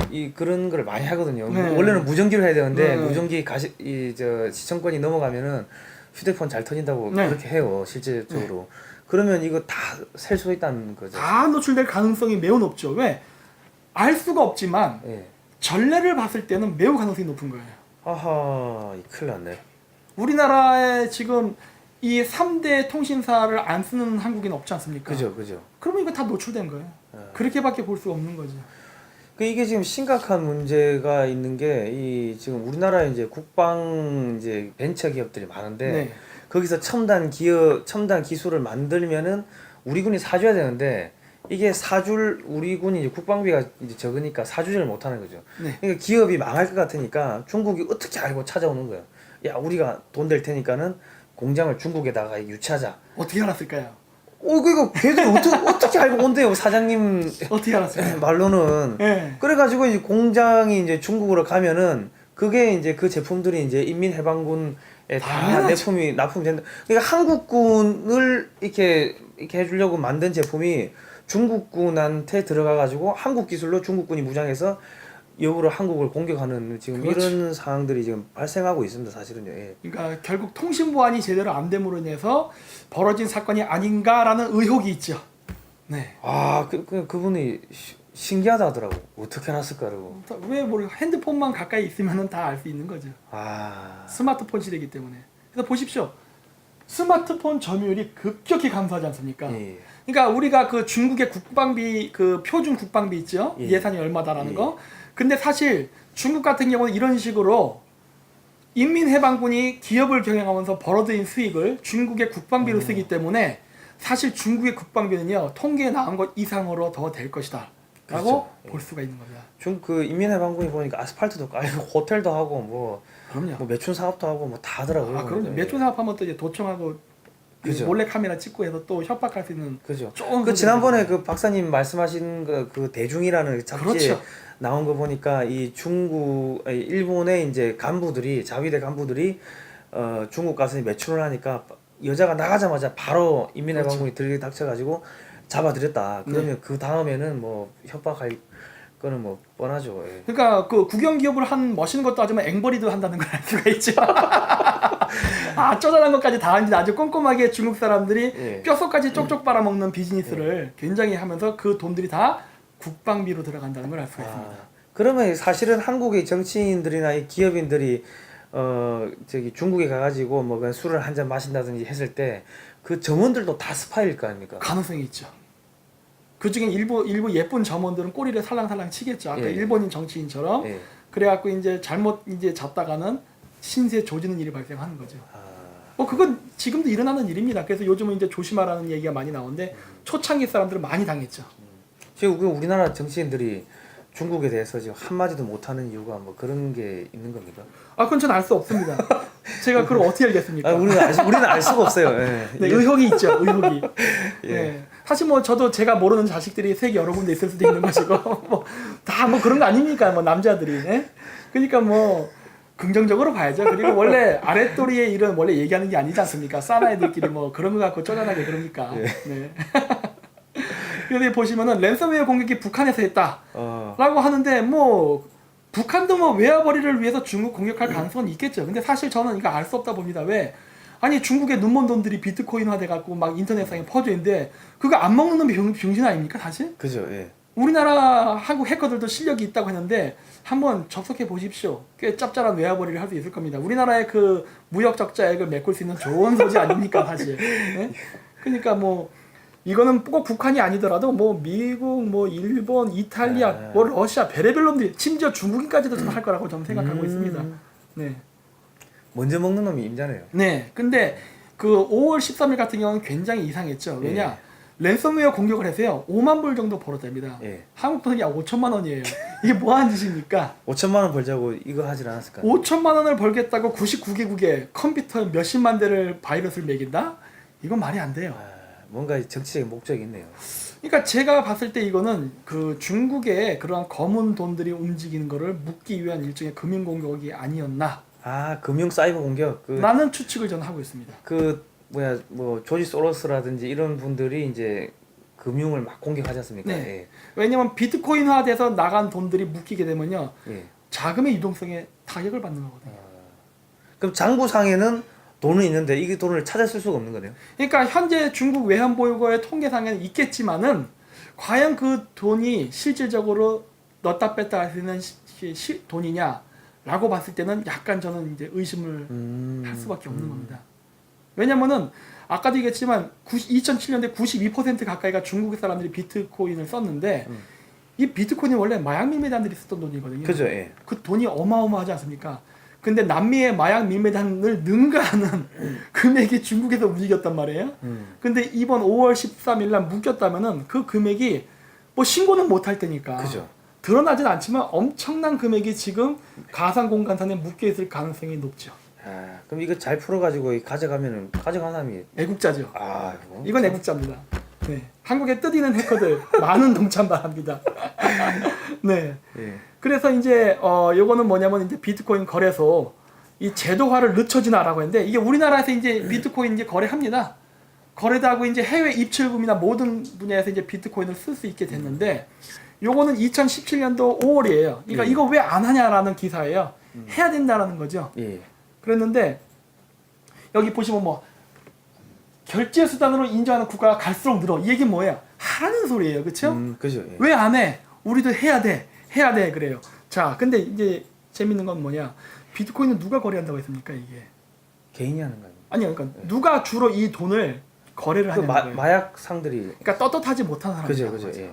이 그런 걸 많이 하거든요. 네. 원래는 무전기로 해야 되는데 네. 무전기 가시 이 저 시청권이 넘어가면은 휴대폰 잘 터진다고 네. 그렇게 해요 실제적으로. 그러면 이거 다 셀 수 있다는 거죠. 다 노출될 가능성이 매우 높죠. 왜? 알 수가 없지만 예. 전례를 봤을 때는 매우 가능성이 높은 거예요. 아하 큰일 났네. 우리나라에 지금 이 3대 통신사를 안 쓰는 한국인 없지 않습니까? 그죠. 그러면 이거 다 노출된 거예요. 그렇게밖에 볼 수가 없는 거죠. 그 이게 지금 심각한 문제가 있는 게 이 지금 우리나라에 이제 국방 이제 벤처 기업들이 많은데 네. 거기서 첨단 기술을 만들면은 우리 군이 사줘야 되는데 이게 사줄 우리 군이 이제 국방비가 이제 적으니까 사주지를 못하는 거죠. 네. 그러니까 기업이 망할 것 같으니까 중국이 어떻게 알고 찾아오는 거예요. 야 우리가 돈 될 테니까는 공장을 중국에다가 유치하자. 어떻게 알았을까요? 그러니까 걔들 어떻게 알고 온대요 사장님 어떻게 알았을까요? 말로는. 네. 그래가지고 이제 공장이 이제 중국으로 가면은 그게 이제 그 제품들이 이제 인민해방군에 다 당연하죠. 납품이 된다. 그러니까 한국군을 이렇게 해주려고 만든 제품이 중국군한테 들어가가지고 한국 기술로 중국군이 무장해서 역으로 한국을 공격하는 지금 그렇죠. 이런 상황들이 지금 발생하고 있습니다. 사실은요. 예. 그러니까 결국 통신 보안이 제대로 안 됨으로 인해서 벌어진 사건이 아닌가라는 의혹이 있죠. 네. 그분이 신기하다 하더라고. 어떻게 알았을까라고. 왜 모르 핸드폰만 가까이 있으면은 다 알 수 있는 거죠. 스마트폰 시대이기 때문에. 그래서 보십시오. 스마트폰 점유율이 급격히 감소하지 않습니까? 예. 그러니까 우리가 그 중국의 국방비 그 표준 국방비 있죠? 예. 예산이 얼마다라는 예. 거. 근데 사실 중국 같은 경우는 이런 식으로 인민해방군이 기업을 경영하면서 벌어들인 수익을 중국의 국방비로 쓰기 때문에 사실 중국의 국방비는요 통계에 나온 것 이상으로 더 될 것이다 라고 그렇죠. 볼 수가 있는 겁니다. 그 인민해방군이 보니까 아스팔트도 깔고 호텔도 하고 뭐 그럼요. 매춘 사업도 하고 뭐 다 하더라고요. 아 그럼요. 예. 매춘 사업하면 또 이제 도청하고 그죠. 몰래 카메라 찍고 해서 또 협박할 수 있는 그죠. 조금 그 지난번에 그 박사님 말씀하신 그 대중이라는 잡지에 그렇죠. 나온 거 보니까 이 일본의 이제 간부들이 자위대 간부들이 중국 가서 매춘을 하니까 여자가 나가자마자 바로 인민해방군이 들이닥쳐가지고 잡아들였다. 그러면 그 다음에는 뭐 협박할 거는 뭐 뻔하죠. 예. 그러니까 그 국영 기업을 한 멋있는 것도 하지만 앵벌이도 한다는 걸 알 수가 있죠. 아 쪼잔한 것까지 다 하는데 아주 꼼꼼하게 중국 사람들이 예. 뼛속까지 쪽쪽 빨아먹는 비즈니스를 굉장히 하면서 그 돈들이 다 국방비로 들어간다는 걸 알 수가 있습니다. 그러면 사실은 한국의 정치인들이나 이 기업인들이 저기 중국에 가가지고 뭐 그냥 술을 한 잔 마신다든지 했을 때 그 점원들도 다 스파이일 거 아닙니까? 가능성이 있죠. 그 중에 일부 예쁜 점원들은 꼬리를 살랑살랑 치겠죠. 아까 예. 일본인 정치인처럼. 예. 그래갖고 이제 잘못 이제 잡다가는 신세 조지는 일이 발생하는 거죠. 아, 그건 지금도 일어나는 일입니다. 그래서 요즘은 이제 조심하라는 얘기가 많이 나오는데 초창기 사람들은 많이 당했죠. 지금 우리나라 정치인들이 중국에 대해서 지금 한마디도 못하는 이유가 뭐 그런 게 있는 겁니까? 그건 전 알 수 없습니다. 제가 그걸 어떻게 알겠습니까? 우리는 알 수가 없어요. 예. 네, 의혹이 있죠. 의혹이. 예. 네. 사실 뭐 저도 제가 모르는 자식들이 세계 여러 군데 있을 수도 있는 것이고 뭐 다 뭐 그런 거 아닙니까? 뭐 남자들이. 네? 그러니까 뭐 긍정적으로 봐야죠. 그리고 원래 아랫도리의 일은 원래 얘기하는 게 아니지 않습니까? 사나이들끼리 뭐 그런 거 갖고 쪼잔하게 그럽니까? 예. 네. 여기 보시면은 랜섬웨어 공격이 북한에서 했다라고 하는데 뭐 북한도 뭐 외화벌이를 위해서 중국 공격할 가능성은 있겠죠. 근데 사실 저는 이거 알 수 없다 봅니다. 왜? 아니 중국의 눈먼 돈들이 비트코인화 돼갖고 막 인터넷상에 퍼져 있는데 그거 안 먹는 놈이 병신 아닙니까 사실? 그죠. 예. 우리나라 한국 해커들도 실력이 있다고 했는데 한번 접속해 보십시오. 꽤 짭짤한 외화벌이를 할 수 있을 겁니다. 우리나라의 그 무역 적자액을 메꿀 수 있는 좋은 소지 아닙니까 사실. 네? 그러니까 뭐 이거는 꼭 북한이 아니더라도 뭐 미국, 뭐 일본, 이탈리아, 뭐 러시아 별의별 놈들이 심지어 중국인까지도 좀 할 거라고 저는 생각하고 있습니다. 네. 먼저 먹는 놈이 임자네요. 네. 근데 그 5월 13일 같은 경우는 굉장히 이상했죠. 왜냐? 랜섬웨어 공격을 해서요. 5만 불 정도 벌어답니다. 예. 한국 돈이 약 5천만 원이에요. 이게 뭐 하는 짓입니까? 5천만 원 벌자고 이거 하질 않았을까? 5천만 원을 벌겠다고 99개국에 컴퓨터 몇십만 대를 바이러스를 매긴다? 이건 말이 안 돼요. 뭔가 정치적인 목적이 있네요. 그러니까 제가 봤을 때 이거는 그 중국의 그러한 검은 돈들이 움직이는 거를 묶기 위한 일종의 금융 공격이 아니었나? 금융 사이버 공격. 라는 추측을 저는 하고 있습니다. 뭐 조지 소로스라든지 이런 분들이 이제 금융을 막 공격하지 않습니까? 네. 예. 왜냐면 비트코인화돼서 나간 돈들이 묶이게 되면요. 예. 자금의 유동성에 타격을 받는 거거든요. 그럼 장부상에는 돈은 있는데 이게 돈을 찾아 쓸 수가 없는 거네요. 그러니까 현재 중국 외환보유고의 통계상에는 있겠지만은 과연 그 돈이 실질적으로 넣었다 뺐다 할 수 있는 돈이냐라고 봤을 때는 약간 저는 이제 의심을 할 수밖에 없는 겁니다. 왜냐면은 아까도 얘기했지만 2007년대 92% 가까이가 중국 사람들이 비트코인을 썼는데 이 비트코인이 원래 마약 밀매단들이 쓰던 돈이거든요. 그죠, 예. 그 돈이 어마어마하지 않습니까? 근데 남미의 마약 밀매단을 능가하는 금액이 중국에서 움직였단 말이에요. 근데 이번 5월 13일 날 묶였다면은 그 금액이 뭐 신고는 못 할 테니까. 그죠. 드러나진 않지만 엄청난 금액이 지금 가상 공간산에 묶여 있을 가능성이 높죠. 그럼 이거 잘 풀어가지고 가져가면은 가져간 사람이 애국자죠. 이거 이건 애국자입니다. 네. 한국에 뜻있는 해커들 많은 동참 바랍니다. 네. 예. 그래서 이제 요거는 뭐냐면 이제 비트코인 거래소 이 제도화를 늦춰지나라고 했는데 이게 우리나라에서 이제 비트코인 이제 거래합니다. 거래도 하고 이제 해외 입출금이나 모든 분야에서 이제 비트코인을 쓸 수 있게 됐는데 요거는 2017년도 5월이에요. 그러니까 이거 왜 안 하냐라는 기사예요. 해야 된다라는 거죠. 예. 그랬는데 여기 보시면 뭐 결제 수단으로 인정하는 국가가 갈수록 늘어. 이 얘기는 뭐예요? 하라는 소리예요. 그렇죠? 그죠. 예. 왜 안 해? 우리도 해야 돼. 해야 돼. 그래요. 자, 근데 이제 재밌는 건 뭐냐? 비트코인은 누가 거래한다고 했습니까, 이게? 개인이 하는 거 아닙니까? 아니요, 그러니까 누가 주로 이 돈을 거래를 그 하냐는 거예요. 마약 상들이 그러니까 떳떳하지 못한 사람들. 그죠. 예.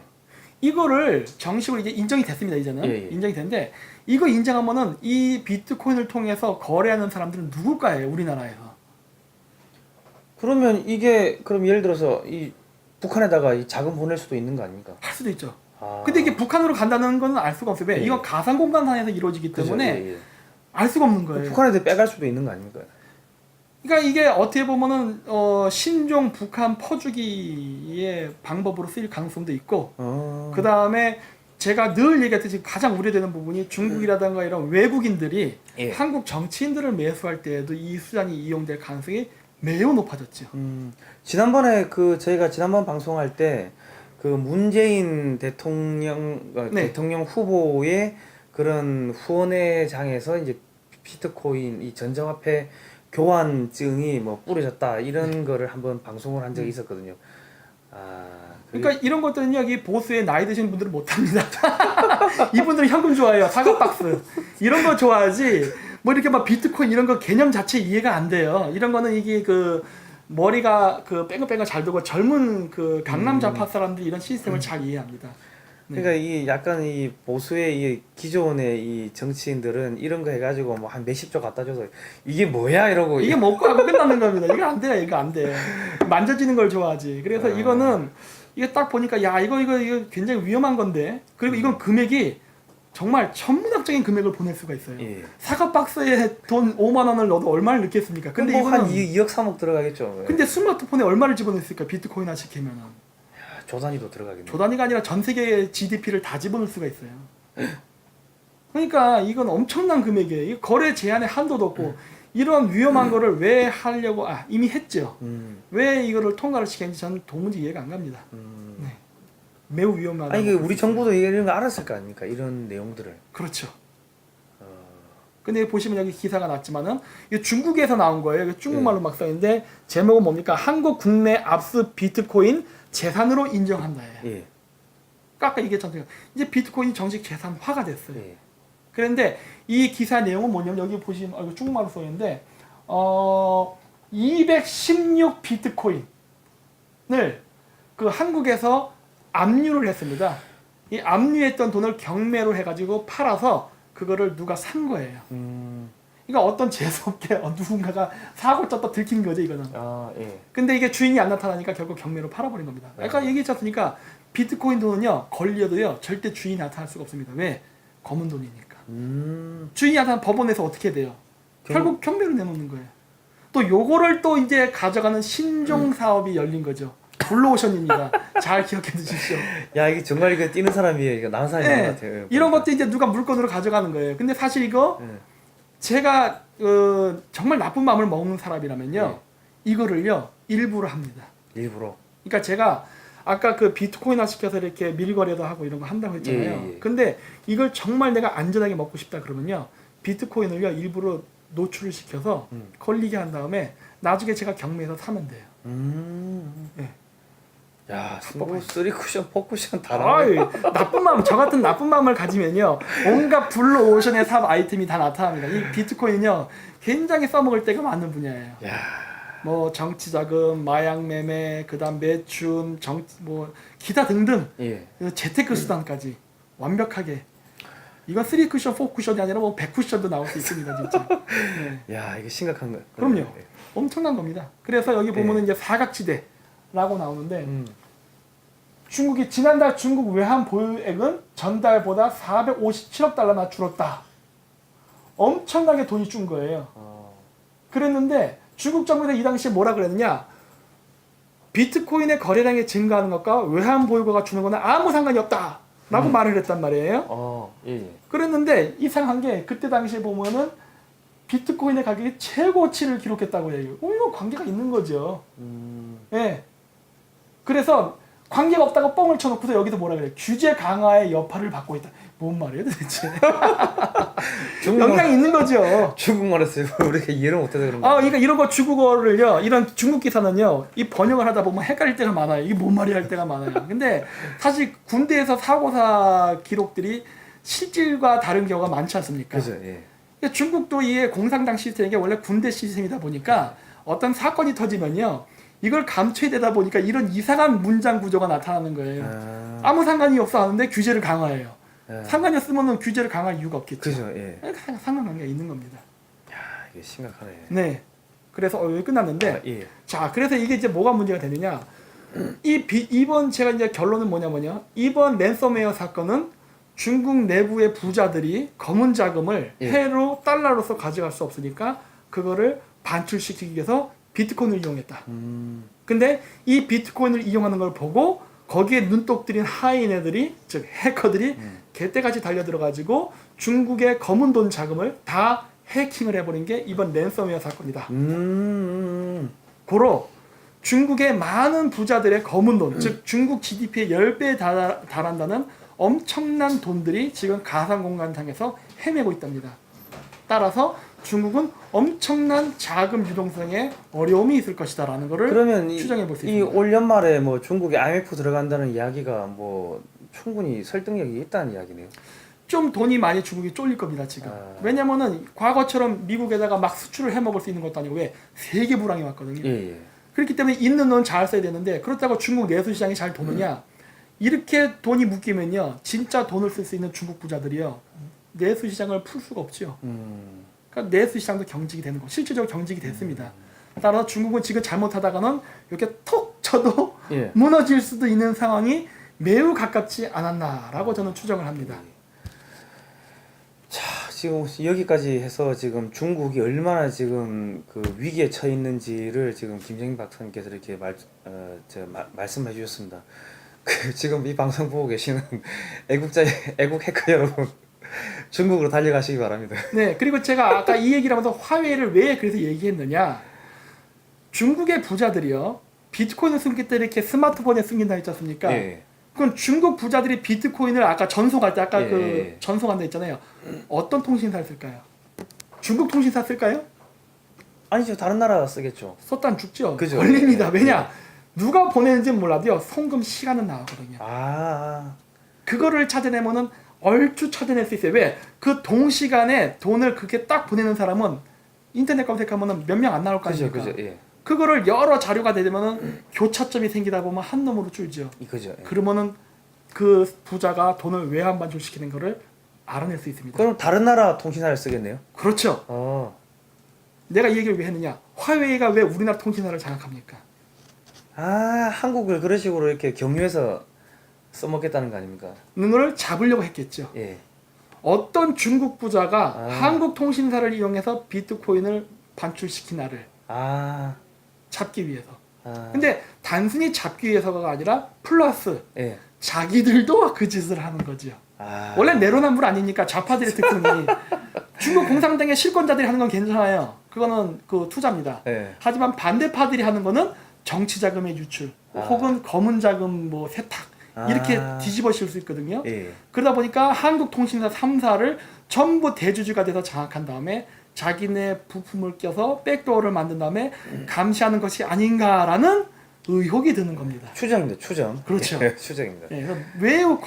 이거를 정식으로 이제 인정이 됐습니다. 이제는 예. 인정이 됐는데 이거 인정하면은 이 비트코인을 통해서 거래하는 사람들은 누굴까요? 우리나라에서. 그러면 이게 그럼 예를 들어서 이 북한에다가 이 자금 보낼 수도 있는 거 아닙니까? 할 수도 있죠. 아. 근데 이게 북한으로 간다는 건 알 수가 없어요. 왜? 예. 이건 가상 공간상에서 이루어지기 그죠, 때문에 예. 알 수가 없는 거예요. 북한에도 빼갈 수도 있는 거 아닙니까? 그러니까 이게 어떻게 보면은 신종 북한 퍼주기의 방법으로 쓰일 가능성도 있고 그 다음에 제가 늘 얘기했듯이 가장 우려되는 부분이 중국이라든가 이런 외국인들이 예. 한국 정치인들을 매수할 때에도 이 수단이 이용될 가능성이 매우 높아졌죠. 지난번에 저희가 지난번 방송할 때 그 문재인 대통령 네. 대통령 후보의 그런 후원회장에서 이제 비트코인 이 전자화폐 교환증이 뭐 뿌려졌다 이런 거를 한번 방송을 한 적이 있었거든요. 그러니까 이런 것들은요, 이 보수의 나이 드신 분들은 못합니다. 이분들은 현금 좋아해요. 사과 박스 이런 거 좋아하지. 뭐 이렇게 막 비트코인 이런 거 개념 자체 이해가 안 돼요. 이런 거는 이게 그 머리가 그 뺑글뺑글 잘 돌고 젊은 그 강남 좌파 사람들이 이런 시스템을 잘 이해합니다. 네. 그러니까 이 약간 이 보수의 이 기존의 이 정치인들은 이런 거 해가지고 뭐 한 몇십 조 갖다 줘서 이게 뭐야 이러고 이게 먹고 하고 끝나는 겁니다. 이거 안 돼요. 이거 안 돼. 만져지는 걸 좋아하지. 그래서 이거는 이게 딱 보니까 야 이거 굉장히 위험한 건데 그리고 이건 금액이 정말 천문학적인 금액을 보낼 수가 있어요. 예. 사과 박스에 돈 5만 원을 넣어도 얼마를 넣겠습니까? 근데 뭐 이거는 한 2억 3억 들어가겠죠. 근데 스마트폰에 얼마를 집어넣습니까? 비트코인 하나씩 캐면은 조 단위도 들어가겠네. 조 단위가 아니라 전 세계의 GDP를 다 집어넣을 수가 있어요. 그러니까 이건 엄청난 금액이에요. 이 거래 제한에 한도도 없고 이런 위험한 거를 왜 하려고 이미 했죠. 왜 이거를 통과를 시켰는지 저는 도무지 이해가 안 갑니다. 네. 매우 위험하다. 아니 우리 정부도 이런 거 알았을 거 아닙니까? 이런 내용들을. 그렇죠. 근데 보시면 여기 기사가 났지만은 이게 중국에서 나온 거예요. 이게 중국말로 막 써있는데 제목은 뭡니까? 한국 국내 압수 비트코인 재산으로 인정한다예요. 예. 아까 얘기했잖아요. 이제 비트코인이 정식 재산화가 됐어요. 예. 그런데 이 기사 내용은 뭐냐면 여기 보시면 이거 중국말로 써있는데 216 비트코인을 그 한국에서 압류를 했습니다. 이 압류했던 돈을 경매로 해가지고 팔아서 그거를 누가 산 거예요. 그러니까 어떤 재수없게 누군가가 사고 쳤다 들킨 거죠 이거는. 예. 근데 이게 주인이 안 나타나니까 결국 경매로 팔아버린 겁니다. 아까 얘기했지 않습니까? 비트코인 돈은요 걸려도요 절대 주인이 나타날 수가 없습니다. 왜? 검은 돈이니까. 주인이 나타나면 법원에서 어떻게 돼요? 결국 경매로 내놓는 거예요. 또 요거를 또 이제 가져가는 신종 사업이 열린 거죠. 블루오션입니다. 잘 기억해 두십시오. 야 이게 정말 이거 뛰는 사람이에요. 이거 나은 사람인 것 같아요. 이런 것도 이제 누가 물건으로 가져가는 거예요. 근데 사실 이거 제가 정말 나쁜 마음을 먹는 사람이라면요 이거를요 일부러 합니다. 일부러. 그러니까 제가 아까 그 비트코인화 시켜서 이렇게 밀거래도 하고 이런 거 한다고 했잖아요. 예. 근데 이걸 정말 내가 안전하게 먹고 싶다 그러면요 비트코인을요 일부러 노출을 시켜서 걸리게 한 다음에 나중에 제가 경매에서 사면 돼요. 네. 야, 뭐 쓰리 쿠션, 포 쿠션 다 아이, 나쁜 마음, 저 같은 나쁜 마음을 가지면요 온갖 블루 오션의 삽 아이템이 다 나타납니다. 이 비트코인은요 굉장히 써먹을 때가 많은 분야예요. 야. 뭐 정치 자금, 마약 매매, 그다음 매춘, 뭐 기타 등등 예. 재테크 수단까지 완벽하게. 이건 3 쿠션, 4 쿠션이 아니라 뭐 100 쿠션도 나올 수 있습니다, 진짜. 네. 야, 이게 심각한 거. 그럼요. 예. 엄청난 겁니다. 그래서 여기 보면은 이제 사각지대라고 나오는데 중국이 지난달 중국 외환 보유액은 전달보다 457억 달러나 줄었다. 엄청나게 돈이 준 거예요. 그랬는데 중국 정부에서 이 당시에 뭐라 그랬느냐? 비트코인의 거래량이 증가하는 것과 외환 보유고가 주는 거는 아무 상관이 없다. 라고 말을 했단 말이에요. 예. 그랬는데 이상한 게 그때 당시에 보면은 비트코인의 가격이 최고치를 기록했다고 해요. 이거 관계가 있는 거죠. 예. 그래서 관계가 없다고 뻥을 쳐놓고서 여기서 뭐라 그래? 규제 강화의 여파를 받고 있다. 뭔 말이에요 도대체? 영향이 있는 거죠. 중국말에서 우리가 이해를 못해서 그런 거. 그러니까 이런 거 중국어를요, 이런 중국 기사는요, 이 번역을 하다 보면 헷갈릴 때가 많아요. 이게 뭔 말이야 할 때가 많아요. 근데 사실 군대에서 사고사 기록들이 실질과 다른 경우가 많지 않습니까? 그죠. 예. 중국도 이게 공산당 시스템이 원래 군대 시스템이다 보니까 어떤 사건이 터지면요. 이걸 감춰내다 보니까 이런 이상한 문장 구조가 나타나는 거예요. 아무 상관이 없어 하는데 규제를 강화해요. 상관이 없으면 규제를 강화할 이유가 없겠죠. 그죠. 예. 상관관계가 있는 겁니다. 야, 이게 심각하네. 네. 그래서 여기 끝났는데 예. 자, 그래서 이게 이제 뭐가 문제가 되느냐? 이번 제가 이제 결론은 뭐냐면요. 이번 랜섬웨어 사건은 중국 내부의 부자들이 검은 자금을 예. 해로 달러로서 가져갈 수 없으니까 그거를 반출시키기 위해서 비트코인을 이용했다. 근데 이 비트코인을 이용하는 걸 보고 거기에 눈독 들인 하인 애들이 즉 해커들이 개떼같이 달려들어가지고 중국의 검은 돈 자금을 다 해킹을 해버린 게 이번 랜섬웨어 사건이다. 고로 중국의 많은 부자들의 검은 돈, 즉 중국 GDP의 10배에 달한다는 엄청난 돈들이 지금 가상공간상에서 헤매고 있답니다. 따라서 중국은 엄청난 자금 유동성에 어려움이 있을 것이다라는 것을 그러면 추정해 볼 수 이 있습니다. 올 연말에 뭐 중국에 IMF 들어간다는 이야기가 뭐 충분히 설득력이 있다는 이야기네요. 좀 돈이 많이 중국이 쫄릴 겁니다 지금. 왜냐면은 과거처럼 미국에다가 막 수출을 해먹을 수 있는 것도 아니고 왜 세계 불황이 왔거든요. 예. 그렇기 때문에 있는 돈 잘 써야 되는데 그렇다고 중국 내수 시장이 잘 도느냐? 이렇게 돈이 묶이면요 진짜 돈을 쓸 수 있는 중국 부자들이요 내수 시장을 풀 수가 없죠. 그러니까 내수 시장도 경직이 되는 거, 실질적으로 경직이 됐습니다. 따라서 중국은 지금 잘못하다가는 이렇게 톡 쳐도 예. 무너질 수도 있는 상황이 매우 가깝지 않았나라고 저는 추정을 합니다. 자, 지금 여기까지 해서 지금 중국이 얼마나 지금 그 위기에 처해 있는지를 지금 김정인 박사님께서 이렇게 말씀해 주셨습니다. 그 지금 이 방송 보고 계시는 애국 해커 여러분, 중국으로 달려가시기 바랍니다. 네, 그리고 제가 아까 이 얘기를 하면서 화웨이를 왜 그래서 얘기했느냐? 중국의 부자들이요 비트코인을 숨길 때 이렇게 스마트폰에 숨긴다 했지 않습니까? 예. 그럼 중국 부자들이 비트코인을 아까 전송할 때 아까 예, 그 예. 전송한다 했잖아요. 어떤 통신사를 쓸까요? 중국 통신사 쓸까요? 아니죠, 다른 나라 쓰겠죠. 썼단 죽죠. 그죠. 걸립니다. 예, 왜냐? 누가 보내는지는 몰라도요. 송금 시간은 나오거든요. 그거를 찾아내면은 얼추 찾아낼 수 있어요. 왜? 그 동시간에 돈을 그렇게 딱 보내는 사람은 인터넷 검색하면은 몇 명 안 나올 거 그죠, 아닙니까? 그죠. 예. 그거를 여러 자료가 되면은 교차점이 생기다 보면 한 놈으로 줄죠. 이거죠. 예. 그러면은 그 부자가 돈을 외환 반출시키는 거를 알아낼 수 있습니다. 그럼 다른 나라 통신사를 쓰겠네요. 그렇죠. 내가 이 얘기를 왜 했느냐? 화웨이가 왜 우리나라 통신사를 장악합니까? 한국을 그런 식으로 이렇게 경유해서 써먹겠다는 거 아닙니까? 를 잡으려고 했겠죠. 예. 어떤 중국 부자가 한국 통신사를 이용해서 비트코인을 반출시키나를 잡기 위해서. 근데 단순히 잡기 위해서가 아니라 플러스 예. 자기들도 그 짓을 하는 거죠. 원래 내로남불 아니니까 좌파들의 특성이 중국 공산당의 실권자들이 하는 건 괜찮아요. 그거는 그 투자입니다. 예. 하지만 반대파들이 하는 거는 정치 자금의 유출 혹은 검은 자금 뭐 세탁 이렇게 뒤집어 씌울 수 있거든요. 예. 그러다 보니까 한국 통신사 3사를 전부 대주주가 돼서 장악한 다음에 자기네 부품을 껴서 백도어를 만든 다음에 감시하는 것이 아닌가라는 의혹이 드는 겁니다. 추정입니다. 추정. 그렇죠. 예, 추정입니다. 네, 그래서 매우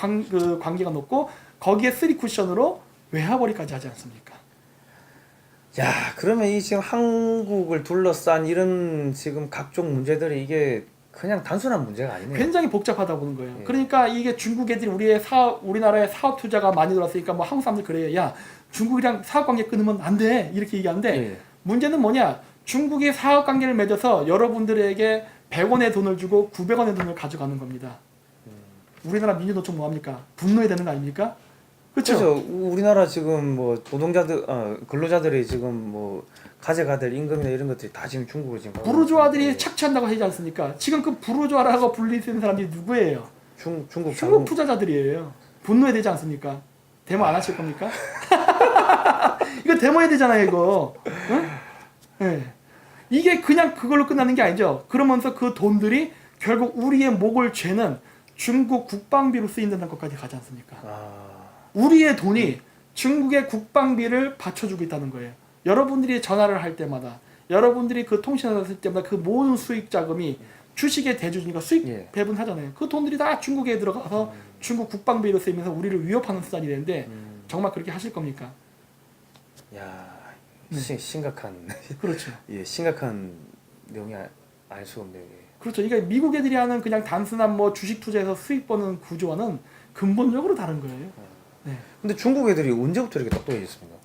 관계가 높고 거기에 3쿠션으로 외화벌이까지 하지 않습니까? 야, 그러면 이 지금 한국을 둘러싼 이런 지금 각종 문제들이 이게 그냥 단순한 문제가 아니네요. 굉장히 복잡하다 보는 거예요. 예. 그러니까 이게 중국 애들이 우리나라에 사업 투자가 많이 들어왔으니까 뭐 한국 사람들 그래요. 야, 중국이랑 사업 관계 끊으면 안 돼. 이렇게 얘기하는데 예. 문제는 뭐냐? 중국이 사업 관계를 맺어서 여러분들에게 100원의 돈을 주고 900원의 돈을 가져가는 겁니다. 우리나라 민주노총 뭐합니까? 분노해야 되는 거 아닙니까? 그렇죠? 우리나라 지금 뭐 노동자들, 근로자들이 지금 뭐 가져가야 될 임금이나 이런 것들이 다 지금 중국으로 지금 부르주아들이 예. 착취한다고 하지 않습니까? 지금 그 부르주아라고 불리는 사람들이 누구예요? 중국 중국 투자자들이에요. 분노해야 되지 않습니까? 데모 안 하실 겁니까? 이거 데모해야 되잖아요, 이거. 응? 네. 이게 그냥 그걸로 끝나는 게 아니죠. 그러면서 그 돈들이 결국 우리의 목을 죄는 중국 국방비로 쓰인다는 것까지 가지 않습니까? 우리의 돈이 중국의 국방비를 받쳐주고 있다는 거예요. 여러분들이 전화를 할 때마다, 여러분들이 그 통신을 쓸 때마다 그 모든 수익 자금이 주식의 대주주니까 수익 예. 배분하잖아요. 그 돈들이 다 중국에 들어가서 중국 국방비로 쓰이면서 우리를 위협하는 수단이 되는데 정말 그렇게 하실 겁니까? 야, 네. 심각한 그렇죠. 예, 심각한 내용이 알 수가 없네요. 예. 그렇죠. 이게 미국 애들이 하는 그냥 단순한 뭐 주식 투자에서 수익 버는 구조와는 근본적으로 다른 거예요. 네. 근데 중국 애들이 언제부터 이렇게 똑똑해졌습니까?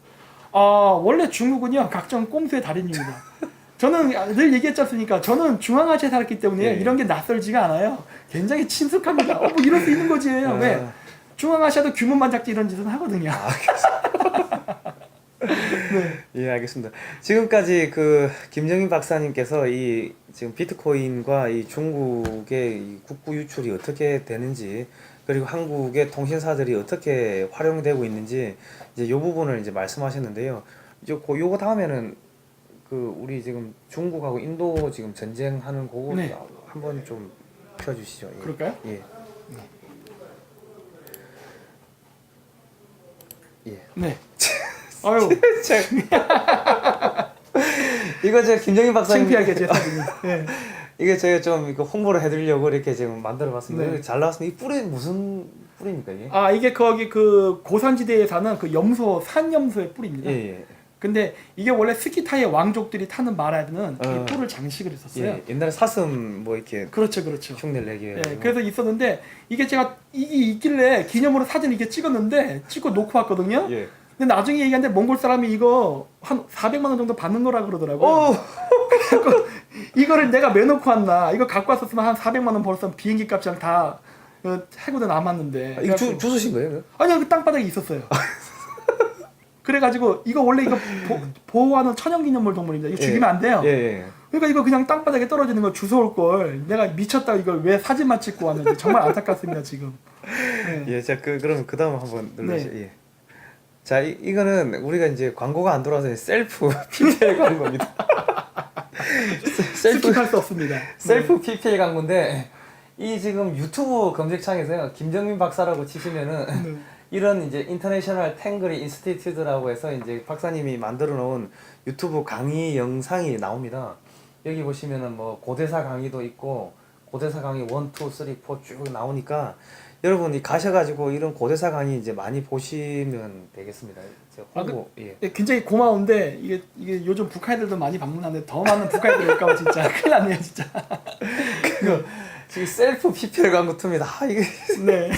원래 중국은요 각종 꼼수의 달인입니다. 저는 늘 얘기했지 않습니까? 저는 중앙아시아에 살았기 때문에 예. 이런 게 낯설지가 않아요. 굉장히 친숙합니다. 뭐 이럴 수 있는 거지예요. 왜? 중앙아시아도 규모만 작지 이런 짓은 하거든요. 예, 알겠습니다. 지금까지 그 김정인 박사님께서 이 지금 비트코인과 이 중국의 이 국부 유출이 어떻게 되는지, 그리고 한국의 통신사들이 어떻게 활용되고 있는지 이제 요 부분을 이제 말씀하셨는데요. 이제 요거 다음에는 그 우리 지금 중국하고 인도 지금 전쟁하는 그거 네. 한번 좀 펴주시죠. 예. 그럴까요? 예. 예. 네. 아유, 이거 제가 김정인 박사님 창피하게 제 사진이. 네. 이게 제가 좀 이거 홍보를 해드리려고 이렇게 지금 만들어봤습니다. 네. 이거 잘 나왔습니다. 이 뿌리 무슨 뿌리입니까 이게? 이게 거기 그 고산지대에 사는 그 염소, 산염소의 뿔입니다. 예. 근데 이게 원래 스키타의 왕족들이 타는 말에는 어. 이 뿔을 장식을 했었어요. 예. 옛날에 사슴 뭐 이렇게 그렇죠, 그렇죠. 흉내를 내기 위해. 예, 그래서 있었는데 이게 제가 이게 있길래 기념으로 사진 이렇게 찍었는데 찍고 놓고 왔거든요. 예. 근데 나중에 얘기하는데 몽골 사람이 이거 한 400만 원 정도 받는 거라 그러더라고요. 오! 그래서 이거를 내가 매놓고 왔나? 이거 갖고 왔었으면 한 400만 원 벌었으면 비행기 값이랑 다 해고도 남았는데. 이거 그래갖고- 주소신 거예요? 아니요, 그 땅바닥에 있었어요. 그래가지고 이거 원래 이거 보호하는 천연기념물 동물입니다. 이거 예. 죽이면 안 돼요. 예. 그러니까 이거 그냥 땅바닥에 떨어지는 거 주워올 걸. 내가 미쳤다 이걸 왜 사진만 찍고 왔는지 정말 안타깝습니다 지금. 네. 예. 자, 그럼 그 다음 한번 눌러주세요. 예. 자, 이거는 우리가 이제 광고가 안 들어와서 셀프 PPL 광고입니다. 스킵할 수 없습니다. 셀프 PPL 광고인데 이 지금 유튜브 검색창에서요 김정민 박사라고 치시면은 네. 이런 이제 인터내셔널 탱그리 인스티튜트라고 해서 이제 박사님이 만들어 놓은 유튜브 강의 영상이 나옵니다. 여기 보시면은 뭐 고대사 강의도 있고 고대사 강의 1, 2, 3, 4 쭉 나오니까 여러분이 가셔가지고 이런 고대사 강의 이제 많이 보시면 되겠습니다. 제가 홍보, 예. 네, 굉장히 고마운데 이게 요즘 북한 애들도 많이 방문하는데 더 많은 북한 애들 올까봐 진짜 큰일 났네요 진짜. 지금 셀프 PPL 광고 틉니다. 이게 네.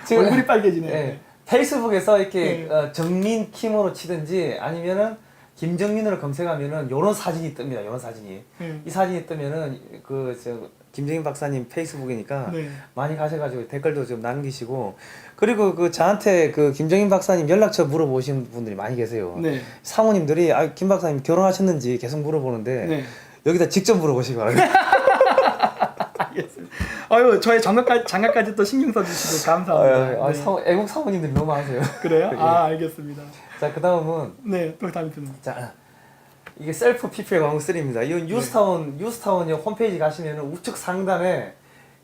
지금 얼굴이 빨개지네요. 예, 페이스북에서 이렇게 네. 정민 킴으로 치든지 아니면은 김정민으로 검색하면은 요런 사진이 뜹니다. 요런 사진이. 네. 이 사진이 뜨면은 김정민 박사님 페이스북이니까 네. 많이 가셔가지고 댓글도 좀 남기시고, 그리고 그 저한테 그 김정민 박사님 연락처 물어보시는 분들이 많이 계세요. 네. 사모님들이 김 박사님 결혼하셨는지 계속 물어보는데 네. 여기다 직접 물어보시기 바랍니다. 알겠습니다. 아유 저의 장가까지 또 신경 써주시고 감사합니다. 네. 애국 사모님들이 너무 많으세요. 그래요? 예. 알겠습니다. 자, 그 다음은 네, 또 다음에 듣는. 자, 이게 셀프 PPL 광고 3입니다. 이 뉴스타운 홈페이지 가시면 우측 상단에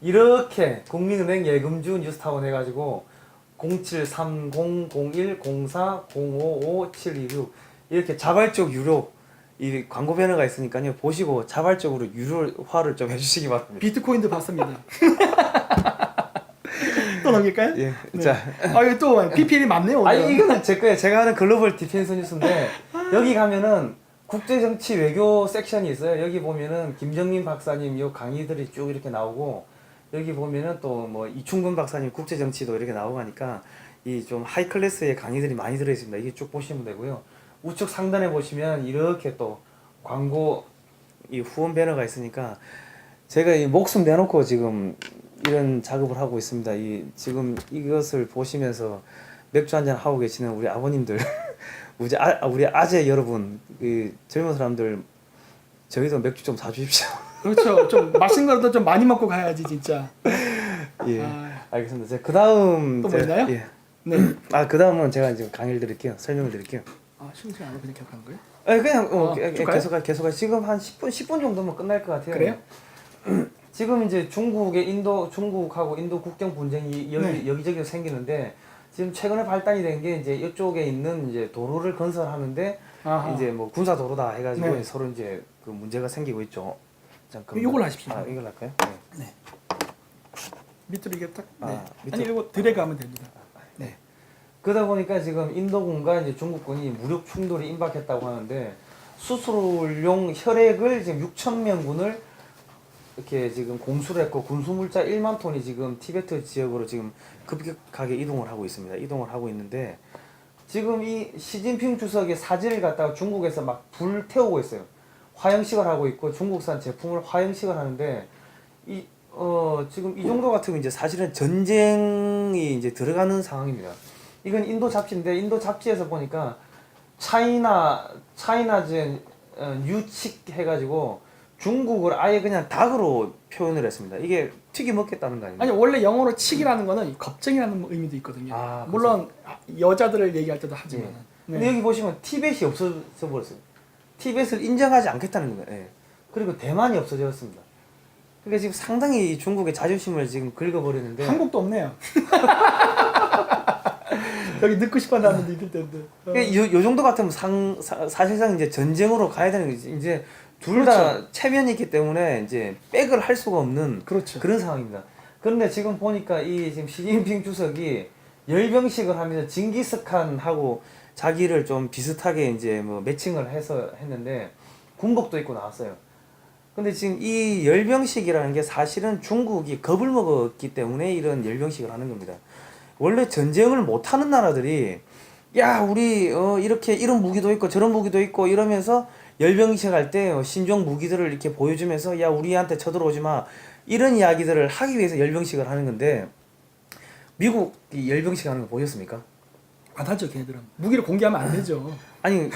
이렇게 국민은행 예금주 뉴스타운 해가지고 07300104055726 이렇게 자발적 유료 이 광고 배너가 있으니까요. 보시고 자발적으로 유료화를 좀 해주시기 바랍니다. 비트코인도 봤습니다. 또 넘길까요? 예. 네. 자, 이거 또 PPL이 많네요. 오늘. 이거는 제 거예요. 제가 하는 글로벌 디펜스 뉴스인데 여기 가면은 국제정치 외교 섹션이 있어요. 여기 보면은 김정민 박사님 요 강의들이 쭉 이렇게 나오고, 여기 보면은 또 뭐 이충근 박사님 국제정치도 이렇게 나오고 하니까 이 좀 하이 클래스의 강의들이 많이 들어 있습니다. 이게 쭉 보시면 되고요. 우측 상단에 보시면 이렇게 또 광고 이 후원 배너가 있으니까 제가 이 목숨 내놓고 지금 이런 작업을 하고 있습니다. 지금 이것을 보시면서 맥주 한잔 하고 계시는 우리 아버님들, 우리 아재 여러분, 젊은 사람들, 저희도 맥주 좀 사주십시오. 그렇죠. 좀 맛있는 거라도 좀 많이 먹고 가야지 진짜. 예, 알겠습니다. 제가 그 다음 또 뭐 있나요? 예. 네. 그 다음은 제가 지금 강의를 드릴게요. 설명을 드릴게요. 쉬운 시간 안 하고 그냥 기억하는 거예요? 그냥 쭉 가요? 계속 지금 한 10분 정도면 끝날 것 같아요. 그래요? 지금 이제 중국하고 인도 국경 분쟁이 여기저기 생기는데 지금 최근에 발단이 된 게 이제 이쪽에 있는 이제 도로를 건설하는데 아하. 이제 뭐 군사 도로다 해가지고 네. 서로 이제 그 문제가 생기고 있죠. 잠깐만. 이걸 하십시오. 이걸 할까요? 네. 밑으로 이게 딱. 네. 밑으로. 아니 이거 드래그 하면 됩니다. 그러다 보니까 지금 인도군과 이제 중국군이 무력 충돌이 임박했다고 하는데 수술용 혈액을 지금 6천 명분을 이렇게 지금 공수를 했고 군수물자 1만 톤이 지금 티베트 지역으로 지금 급격하게 이동을 하고 있습니다. 이동을 하고 있는데 지금 이 시진핑 주석의 사진을 갖다가 중국에서 막 불태우고 있어요. 화형식을 하고 있고 중국산 제품을 화형식을 하는데 지금 이 정도 같으면 이제 사실은 전쟁이 이제 들어가는 상황입니다. 이건 인도 잡지인데 인도 잡지에서 보니까 차이나젠 뉴칙 해가지고 중국을 아예 그냥 닭으로 표현을 했습니다. 이게 튀겨 먹겠다는 거 아닙니까? 아니 원래 영어로 칙이라는 거는 겁쟁이라는 의미도 있거든요. 아, 물론 여자들을 얘기할 때도 하지만. 예. 근데 여기 보시면 티벳이 없어져 버렸어요. 티벳을 인정하지 않겠다는 거예요. 예. 그리고 대만이 없어졌습니다. 그러니까 지금 상당히 중국의 자존심을 지금 긁어버리는데 한국도 없네요. 여기 넣고 싶어 하는 있을 텐데. 요 정도 같으면 사실상 이제 전쟁으로 가야 되는 거지. 이제 둘 다 그렇죠. 체면이 있기 때문에 이제 백을 할 수가 없는 그렇죠. 그런 상황입니다. 그런데 지금 보니까 이 지금 시진핑 주석이 열병식을 하면서 징기스칸하고 자기를 좀 비슷하게 이제 뭐 매칭을 해서 했는데 군복도 입고 나왔어요. 근데 지금 이 열병식이라는 게 사실은 중국이 겁을 먹었기 때문에 이런 열병식을 하는 겁니다. 원래 전쟁을 못하는 나라들이 야 우리 이렇게 이런 무기도 있고 저런 무기도 있고 이러면서 열병식 할 때 신종 무기들을 이렇게 보여주면서 야 우리한테 쳐들어오지 마 이런 이야기들을 하기 위해서 열병식을 하는 건데 미국이 열병식 하는 거 보셨습니까? 안 하죠, 걔네들은. 무기를 공개하면 안 되죠. 아니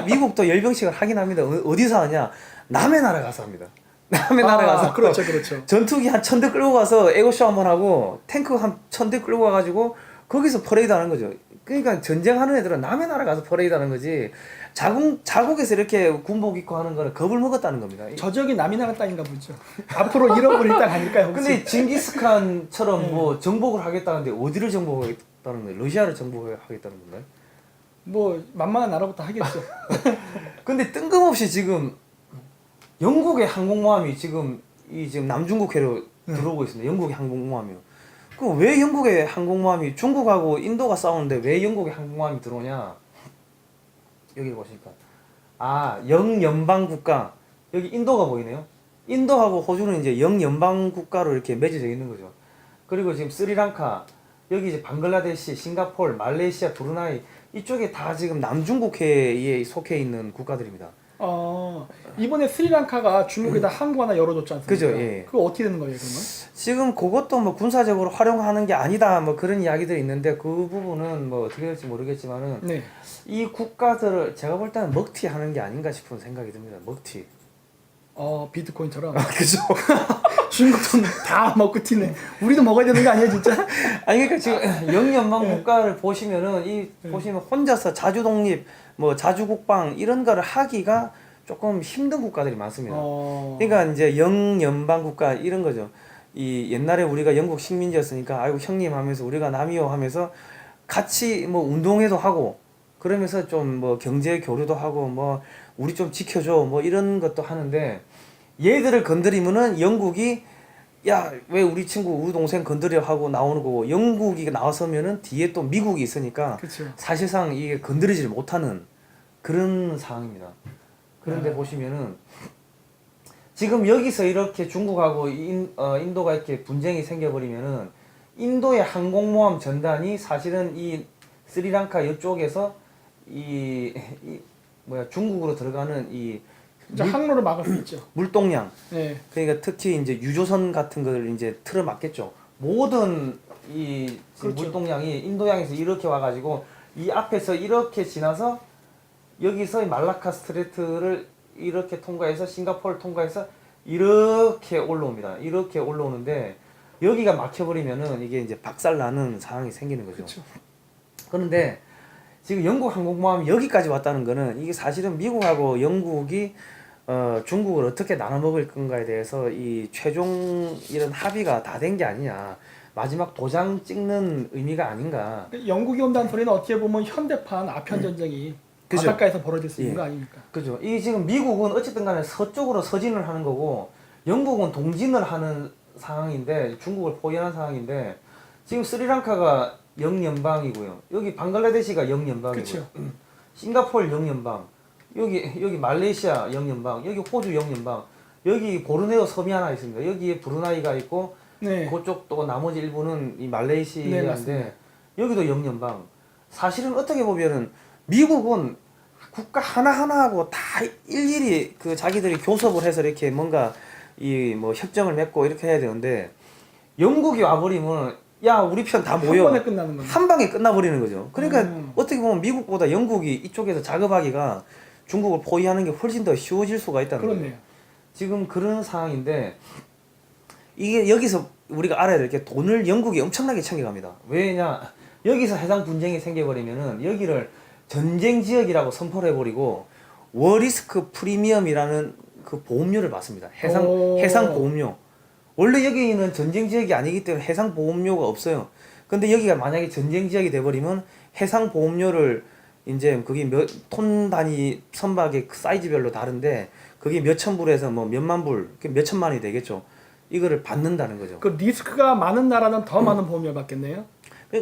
미국도 열병식을 하긴 합니다. 어디서 하냐? 남의 나라 가서 합니다. 남의 나라 가서 그렇죠, 그렇죠. 전투기 한 1000대 끌고 가서 에어쇼 한번 하고 탱크 한 1000대 끌고 가가지고 거기서 퍼레이드 하는 거죠. 그러니까 전쟁하는 애들은 남의 나라 가서 퍼레이드 하는 거지 자국에서 이렇게 군복 입고 하는 거는 겁을 먹었다는 겁니다. 저 지역이 남이 나라 땅인가 보죠. 앞으로 잃어버릴 땅 아닐까요? 혹시? 근데 징기스칸처럼 뭐 정복을 하겠다는데 어디를 정복하겠다는 거예요? 러시아를 정복하겠다는 건가요? 뭐 만만한 나라부터 하겠죠. 근데 뜬금없이 지금 영국의 항공모함이 지금 남중국 해로 들어오고 있습니다. 영국의 항공모함이요. 그럼 왜 영국의 항공모함이 중국하고 인도가 싸우는데 왜 영국의 항공모함이 들어오냐? 여기 보시니까 영연방 국가 여기 인도가 보이네요. 인도하고 호주는 이제 영연방 국가로 이렇게 맺어져 있는 거죠. 그리고 지금 스리랑카 여기 이제 방글라데시, 싱가포르, 말레이시아, 브루나이 이쪽에 다 지금 남중국해에 속해 있는 국가들입니다. 이번에 스리랑카가 중국에다 항구 하나 열어줬지 않습니까? 그죠, 예. 그거 어떻게 되는 거예요, 그러면? 지금 그것도 뭐 군사적으로 활용하는 게 아니다 뭐 그런 이야기들이 있는데 그 부분은 뭐 어떻게 될지 모르겠지만은 네. 이 국가들을 제가 볼 때는 먹튀하는 게 아닌가 싶은 생각이 듭니다. 먹튀. 비트코인처럼. 그죠? 중국 돈 다 먹고 튀네. 우리도 먹어야 되는 거 아니에요, 진짜? 아니 그러니까 지금 영연방 국가를 보시면은 보시면 혼자서 자주 독립 뭐 자주 국방 이런 거를 하기가 조금 힘든 국가들이 많습니다. 그러니까 이제 영연방 국가 이런 거죠. 이 옛날에 우리가 영국 식민지였으니까 아이고 형님 하면서 우리가 남이요 하면서 같이 뭐 운동회도 하고 그러면서 좀 뭐 경제 교류도 하고 뭐 우리 좀 지켜줘 뭐 이런 것도 하는데 얘들을 건드리면은 영국이 야 왜 우리 친구 우리 동생 건드려 하고 나오는 거고 영국이 나서면은 뒤에 또 미국이 있으니까 그쵸. 사실상 이게 건드리지 못하는 그런 상황입니다. 그런데 보시면은 지금 여기서 이렇게 중국하고 인도가 이렇게 분쟁이 생겨버리면은 인도의 항공모함 전단이 사실은 이 스리랑카 이쪽에서 중국으로 들어가는 이 항로를 막을 수 있죠. 물동량. 네. 그러니까 특히 이제 유조선 같은 걸 이제 틀어 막겠죠. 모든 그렇죠. 물동량이 인도양에서 이렇게 와가지고 이 앞에서 이렇게 지나서 여기서 말라카 스트레이트를 이렇게 통과해서 싱가포르를 통과해서 이렇게 올라옵니다. 이렇게 올라오는데 여기가 막혀버리면은 이게 이제 박살나는 상황이 생기는 거죠. 그쵸. 그런데 지금 영국 항공모함이 여기까지 왔다는 거는 이게 사실은 미국하고 영국이 중국을 어떻게 나눠 먹을 건가에 대해서 이 최종 이런 합의가 다 된 게 아니냐. 마지막 도장 찍는 의미가 아닌가. 영국이 온다는 소리는 어떻게 보면 현대판 아편 전쟁이 그죠. 바닷가에서 벌어질 수 있는 예. 거 아닙니까? 그죠. 이 지금 미국은 어쨌든 간에 서쪽으로 서진을 하는 거고 영국은 동진을 하는 상황인데 중국을 포위한 상황인데 지금 스리랑카가 영연방이고요. 여기 방글라데시가 영연방이고요. 그쵸. 싱가포르 영연방. 여기 말레이시아 영연방, 여기 호주 영연방, 여기 보르네오 섬이 하나 있습니다. 여기에 브루나이가 있고 네. 그쪽 또 나머지 일부는 이 네, 말레이시아인데 맞습니다. 여기도 영연방. 사실은 어떻게 보면은 미국은 국가 하나하나하고 다 일일이 그 자기들이 교섭을 해서 이렇게 뭔가 이 뭐 협정을 맺고 이렇게 해야 되는데 영국이 와버리면 야 우리 편 다 한 모여 번에 끝나는 겁니다. 한 방에 끝나버리는 거죠. 그러니까 음. 어떻게 보면 미국보다 영국이 이쪽에서 작업하기가 중국을 포위하는 게 훨씬 더 쉬워질 수가 있다는 거예요. 그렇네요. 지금 그런 상황인데 이게 여기서 우리가 알아야 될 게 돈을 영국이 엄청나게 챙겨갑니다. 왜냐 여기서 해상 분쟁이 생겨버리면은 여기를 전쟁 지역이라고 선포를 해버리고 워리스크 프리미엄이라는 그 보험료를 받습니다. 해상 보험료. 원래 여기는 전쟁 지역이 아니기 때문에 해상 보험료가 없어요. 근데 여기가 만약에 전쟁 지역이 돼버리면 해상 보험료를 이제 그게 몇 톤 단위 선박의 그 사이즈별로 다른데 그게 몇천 불에서 뭐 몇만 불, 몇천만 원이 되겠죠. 이거를 받는다는 거죠. 그 리스크가 많은 나라는 더 많은 보험료를 받겠네요.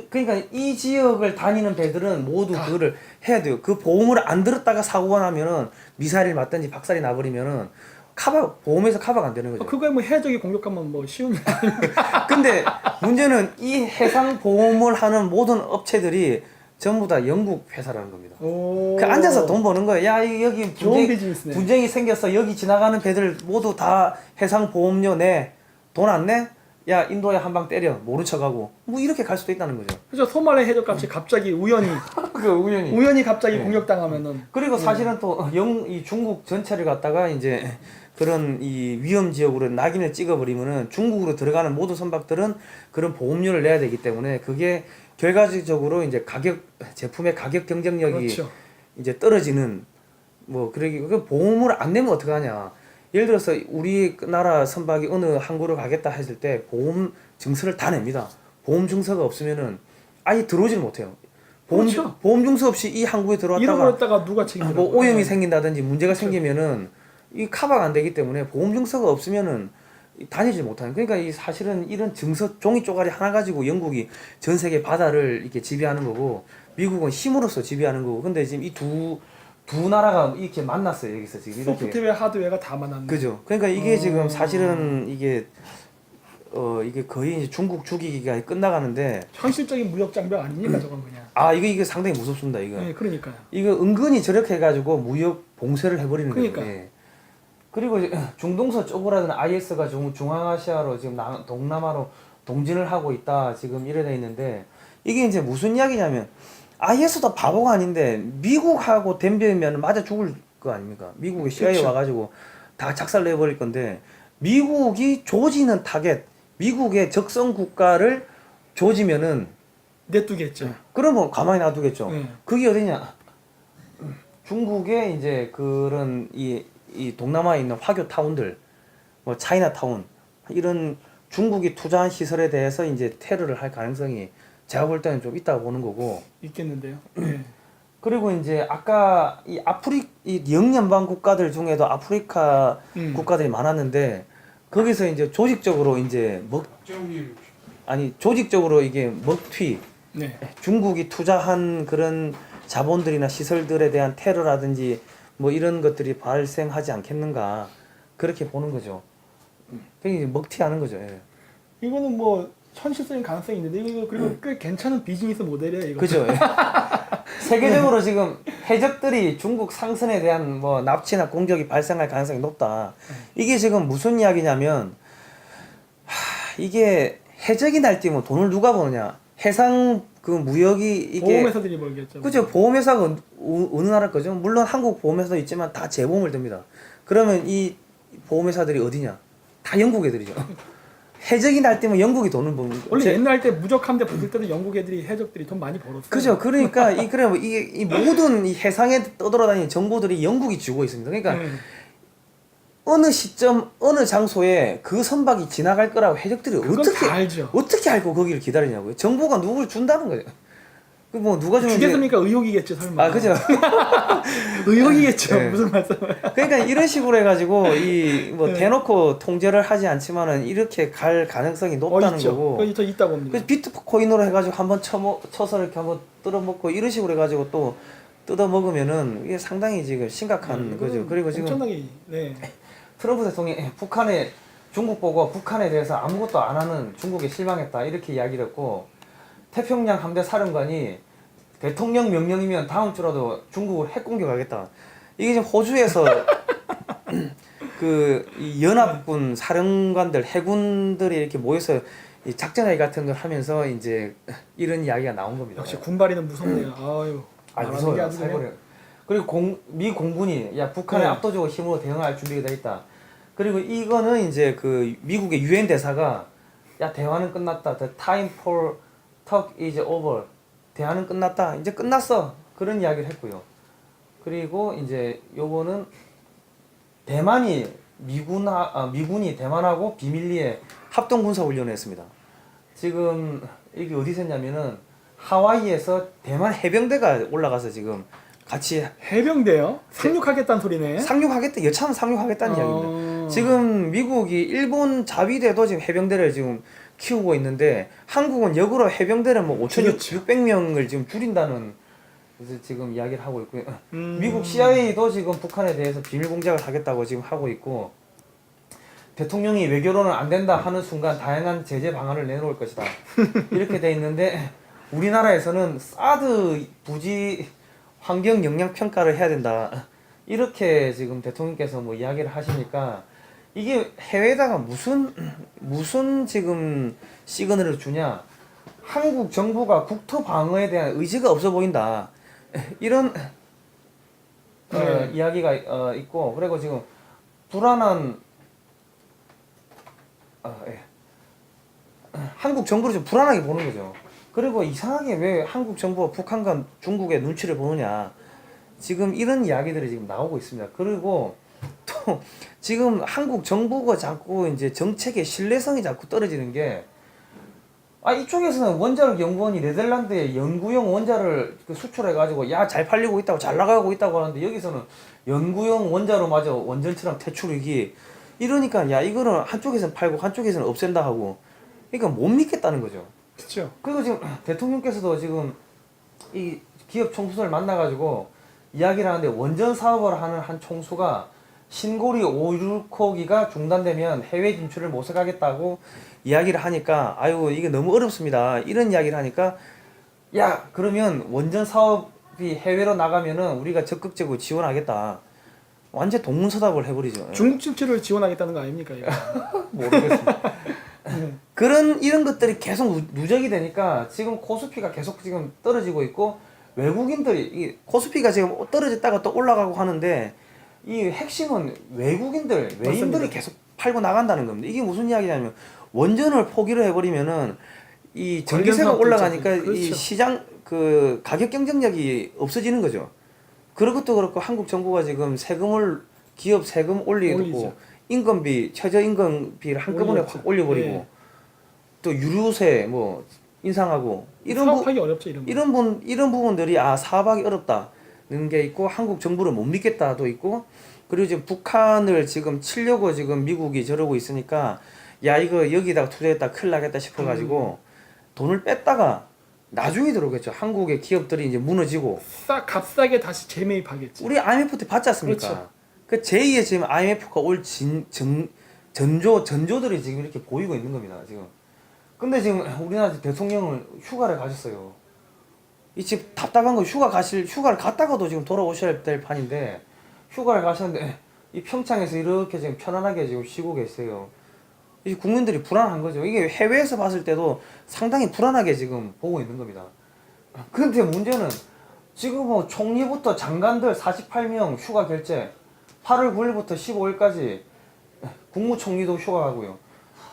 그러니까 이 지역을 다니는 배들은 모두 그거를 해야 돼요. 그 보험을 안 들었다가 사고가 나면은 미사일을 맞든지 박살이 나버리면은 보험에서 커버가 안 되는 거죠. 그거에 뭐 해적이 공격하면 뭐 쉬운 일 근데 문제는 이 해상 보험을 하는 모든 업체들이 전부 다 영국 회사라는 겁니다. 오. 그 앉아서 돈 버는 거예요. 야 여기 좋은 비즈니스네. 분쟁이 생겼어. 여기 지나가는 배들 모두 다 해상 보험료 내. 돈 안 내? 야 인도에 한 방 때려. 모른 척하고. 뭐 이렇게 갈 수도 있다는 거죠. 그죠. 소말레 해적같이 갑자기 우연히 그 우연히. 우연히 갑자기 네. 공격당하면은 그리고 사실은 또 이 중국 전체를 갖다가 이제 그런 이 위험 지역으로 낙인을 찍어버리면은 중국으로 들어가는 모든 선박들은 그런 보험료를 내야 되기 때문에 그게 결과적으로 이제 제품의 가격 경쟁력이 그렇죠. 이제 떨어지는 뭐 그 보험을 안 내면 어떡하냐. 예를 들어서 우리나라 선박이 어느 항구를 가겠다 했을 때 보험 증서를 다 냅니다. 보험 증서가 없으면은 아예 들어오지를 못해요. 그렇죠. 보험 증서 없이 이 항구에 들어왔다가 잃어버렸다가 누가 책임져요? 뭐 오염이 생긴다든지 문제가 그렇죠. 생기면은 이 커버가 안 되기 때문에 보험 증서가 없으면은 다니지 못하는. 그러니까 이 사실은 이런 증서 종이 쪼가리 하나 가지고 영국이 전 세계 바다를 이렇게 지배하는 거고 미국은 힘으로써 지배하는 거고. 근데 지금 이 두 나라가 이렇게 만났어요. 여기서 지금 이렇게. 소프트웨어 하드웨어가 다 만났네. 그죠. 그러니까 이게 지금 사실은 이게 거의 이제 중국 죽이기가 끝나가는데 현실적인 무역 장벽 아닙니까 저건 그냥. 이게 상당히 무섭습니다. 이거. 네, 그러니까요. 이거 은근히 저렇게 해가지고 무역 봉쇄를 해버리는 거예요. 그러니까. 예. 그리고 중동서 쪽으로는 IS가 중앙아시아로 지금 동남아로 동진을 하고 있다 지금 이래 돼 있는데 이게 이제 무슨 이야기냐면 IS도 바보가 아닌데 미국하고 덤벼면 맞아 죽을 거 아닙니까? 미국이 CIA 그쵸. 와가지고 다 작살 내버릴 건데 미국이 조지는 타겟, 미국의 적성 국가를 조지면은 내두겠죠. 그러면 가만히 놔두겠죠. 네. 그게 어디냐? 중국의 이제 그런 이 동남아에 있는 화교 타운들, 뭐 차이나 타운 이런 중국이 투자한 시설에 대해서 이제 테러를 할 가능성이 제가 볼 때는 좀 있다고 보는 거고. 있겠는데요. 네. 그리고 이제 아까 이 영연방 국가들 중에도 아프리카 국가들이 많았는데 거기서 이제 조직적으로 이제 조직적으로 이게 먹튀, 네. 중국이 투자한 그런 자본들이나 시설들에 대한 테러라든지 뭐 이런 것들이 발생하지 않겠는가 그렇게 보는 거죠. 그게 먹튀하는 거죠. 예. 이거는 뭐 현실적인 가능성이 있는데 이거 그리고 꽤 괜찮은 비즈니스 모델이에요. 이거. 그죠. 예. 세계적으로 지금 해적들이 중국 상선에 대한 뭐 납치나 공격이 발생할 가능성이 높다. 이게 지금 무슨 이야기냐면 이게 해적이 날뛰면 돈을 누가 버느냐? 해상 그 무역이 이게 보험회사들이 벌겠죠. 그죠. 보험회사가 어느 나라 거죠? 물론 한국 보험회사도 있지만 다 재보험을 듭니다. 그러면 이 보험회사들이 어디냐? 다 영국 애들이죠. 해적이 날뛰면 영국이 돈을 버는 원래 옛날 때 무적함대 붙을 때도 영국 애들이 해적들이 돈 많이 벌었어요. 그죠. 그러니까 이 모든 이 해상에 떠돌아다니는 정보들이 영국이 쥐고 있습니다. 그러니까 어느 시점 어느 장소에 그 선박이 지나갈 거라고 해적들이 다 알죠. 어떻게 알고 거기를 기다리냐고요. 정보가 누굴 준다는 거예요. 그 뭐 누가 주는지 주겠습니까? 의혹이겠죠 설마. 그죠. 의혹이겠죠. 네. 무슨 말씀을. 그러니까 이런 식으로 해가지고 이 뭐 네. 대놓고 통제를 하지 않지만은 이렇게 갈 가능성이 높다는 있죠. 거고. 저 있다 봅니다. 그 비트코인으로 해가지고 한번 쳐서 이렇게 한번 뜯어먹고 이런 식으로 해가지고 또 뜯어 먹으면은 이게 상당히 지금 심각한 거죠. 그리고 지금 엄청나게 네. 트럼프 대통령이 북한에 중국 보고 북한에 대해서 아무것도 안 하는 중국에 실망했다 이렇게 이야기를 했고 태평양 함대 사령관이 대통령 명령이면 다음 주라도 중국을 핵 공격하겠다. 이게 지금 호주에서 이 연합군 사령관들 해군들이 이렇게 모여서 이 작전회의 같은 걸 하면서 이제 이런 이야기가 나온 겁니다. 역시 군발이는 무섭네요. 아유. 말하는 게 무서워요. 아주 그냥- 살벌해요. 그리고 미 공군이 야 북한에 네. 압도적으로 힘으로 대응할 준비가 돼 있다. 그리고 이거는 이제 그 미국의 유엔 대사가 야 대화는 끝났다. The time for talk is over. 대화는 끝났다. 이제 끝났어. 그런 이야기를 했고요. 그리고 이제 요거는 대만이 미군이 대만하고 비밀리에 합동 군사 훈련을 했습니다. 지금 이게 어디서 했냐면은 하와이에서 대만 해병대가 올라가서 지금 같이 해병대요? 상륙하겠다는 소리네. 상륙하겠다, 여차하면 상륙하겠다는 이야기입니다. 지금 미국이 일본 자위대도 지금 해병대를 지금 키우고 있는데 한국은 역으로 해병대를 뭐 그렇죠. 5,600명을 지금 줄인다는 그래서 지금 이야기를 하고 있고요. 음. 미국 CIA도 지금 북한에 대해서 비밀 공작을 하겠다고 지금 하고 있고 대통령이 외교로는 안 된다 하는 순간 다양한 제재 방안을 내놓을 것이다. 이렇게 돼 있는데 우리나라에서는 사드 부지 환경 영향 평가를 해야 된다. 이렇게 지금 대통령께서 뭐 이야기를 하시니까 이게 해외에다가 무슨 지금 시그널을 주냐? 한국 정부가 국토 방어에 대한 의지가 없어 보인다. 이런 네. 이야기가 있고 그리고 지금 불안한 예. 한국 정부를 좀 불안하게 보는 거죠. 그리고 이상하게 왜 한국 정부가 북한과 중국의 눈치를 보느냐. 지금 이런 이야기들이 지금 나오고 있습니다. 그리고 또 지금 한국 정부가 자꾸 이제 정책의 신뢰성이 자꾸 떨어지는 게 이쪽에서는 원자력 연구원이 네덜란드에 연구용 원자를 수출해 가지고 야 잘 팔리고 있다고 잘 나가고 있다고 하는데 여기서는 연구용 원자로 마저 원전처럼 퇴출이기 이러니까 야 이거는 한쪽에서는 팔고 한쪽에서는 없앤다 하고 그러니까 못 믿겠다는 거죠. 그렇죠. 그리고 지금 대통령께서도 지금 이 기업 총수들 만나가지고 이야기를 하는데 원전 사업을 하는 한 총수가 신고리 오일코기가 중단되면 해외 진출을 모색하겠다고 이야기를 하니까 아유 이게 너무 어렵습니다. 이런 이야기를 하니까 야 그러면 원전 사업이 해외로 나가면은 우리가 적극적으로 지원하겠다. 완전 동문서답을 해버리죠. 중국 진출을 지원하겠다는 거 아닙니까? 이거? 모르겠습니다. 이런 것들이 계속 누적이 되니까 지금 코스피가 계속 지금 떨어지고 있고 외국인들이 이 코스피가 지금 떨어졌다가 또 올라가고 하는데 이 핵심은 외국인들 외인들이 맞습니다. 계속 팔고 나간다는 겁니다. 이게 무슨 이야기냐면 원전을 포기를 해버리면은 이 전기세가 관련 사업도 올라가니까 있잖아요. 이 그렇죠. 시장 그 가격 경쟁력이 없어지는 거죠. 그런 것도 그렇고 한국 정부가 지금 기업 세금 올리고 올리죠. 임금비 최저임금비를 한꺼번에 올렸죠. 확 올려버리고 네. 또 유류세 뭐 인상하고 사업하기 어렵죠 이런 거. 이런 부분들이 사업하기 어렵다는 게 있고 한국 정부를 못 믿겠다도 있고 그리고 지금 북한을 지금 치려고 지금 미국이 저러고 있으니까 야 이거 여기다가 투자했다 큰일 나겠다 싶어가지고 돈을 뺐다가 나중에 들어오겠죠. 한국의 기업들이 이제 무너지고 값싸게 다시 재매입하겠지. 우리 IMF 때 받지 않습니까? 그렇죠. 그 제2의 지금 IMF가 올 전조들이 지금 이렇게 보이고 있는 겁니다. 지금. 근데 지금 우리나라 대통령은 휴가를 가셨어요. 이 집 답답한 거 휴가를 갔다가도 지금 돌아오셔야 될 판인데 휴가를 가셨는데 이 평창에서 이렇게 지금 편안하게 지금 쉬고 계세요. 이 국민들이 불안한 거죠. 이게 해외에서 봤을 때도 상당히 불안하게 지금 보고 있는 겁니다. 근데 문제는 지금 뭐 총리부터 장관들 48명 휴가 결제 8월 9일부터 15일까지 국무총리도 휴가 가고요.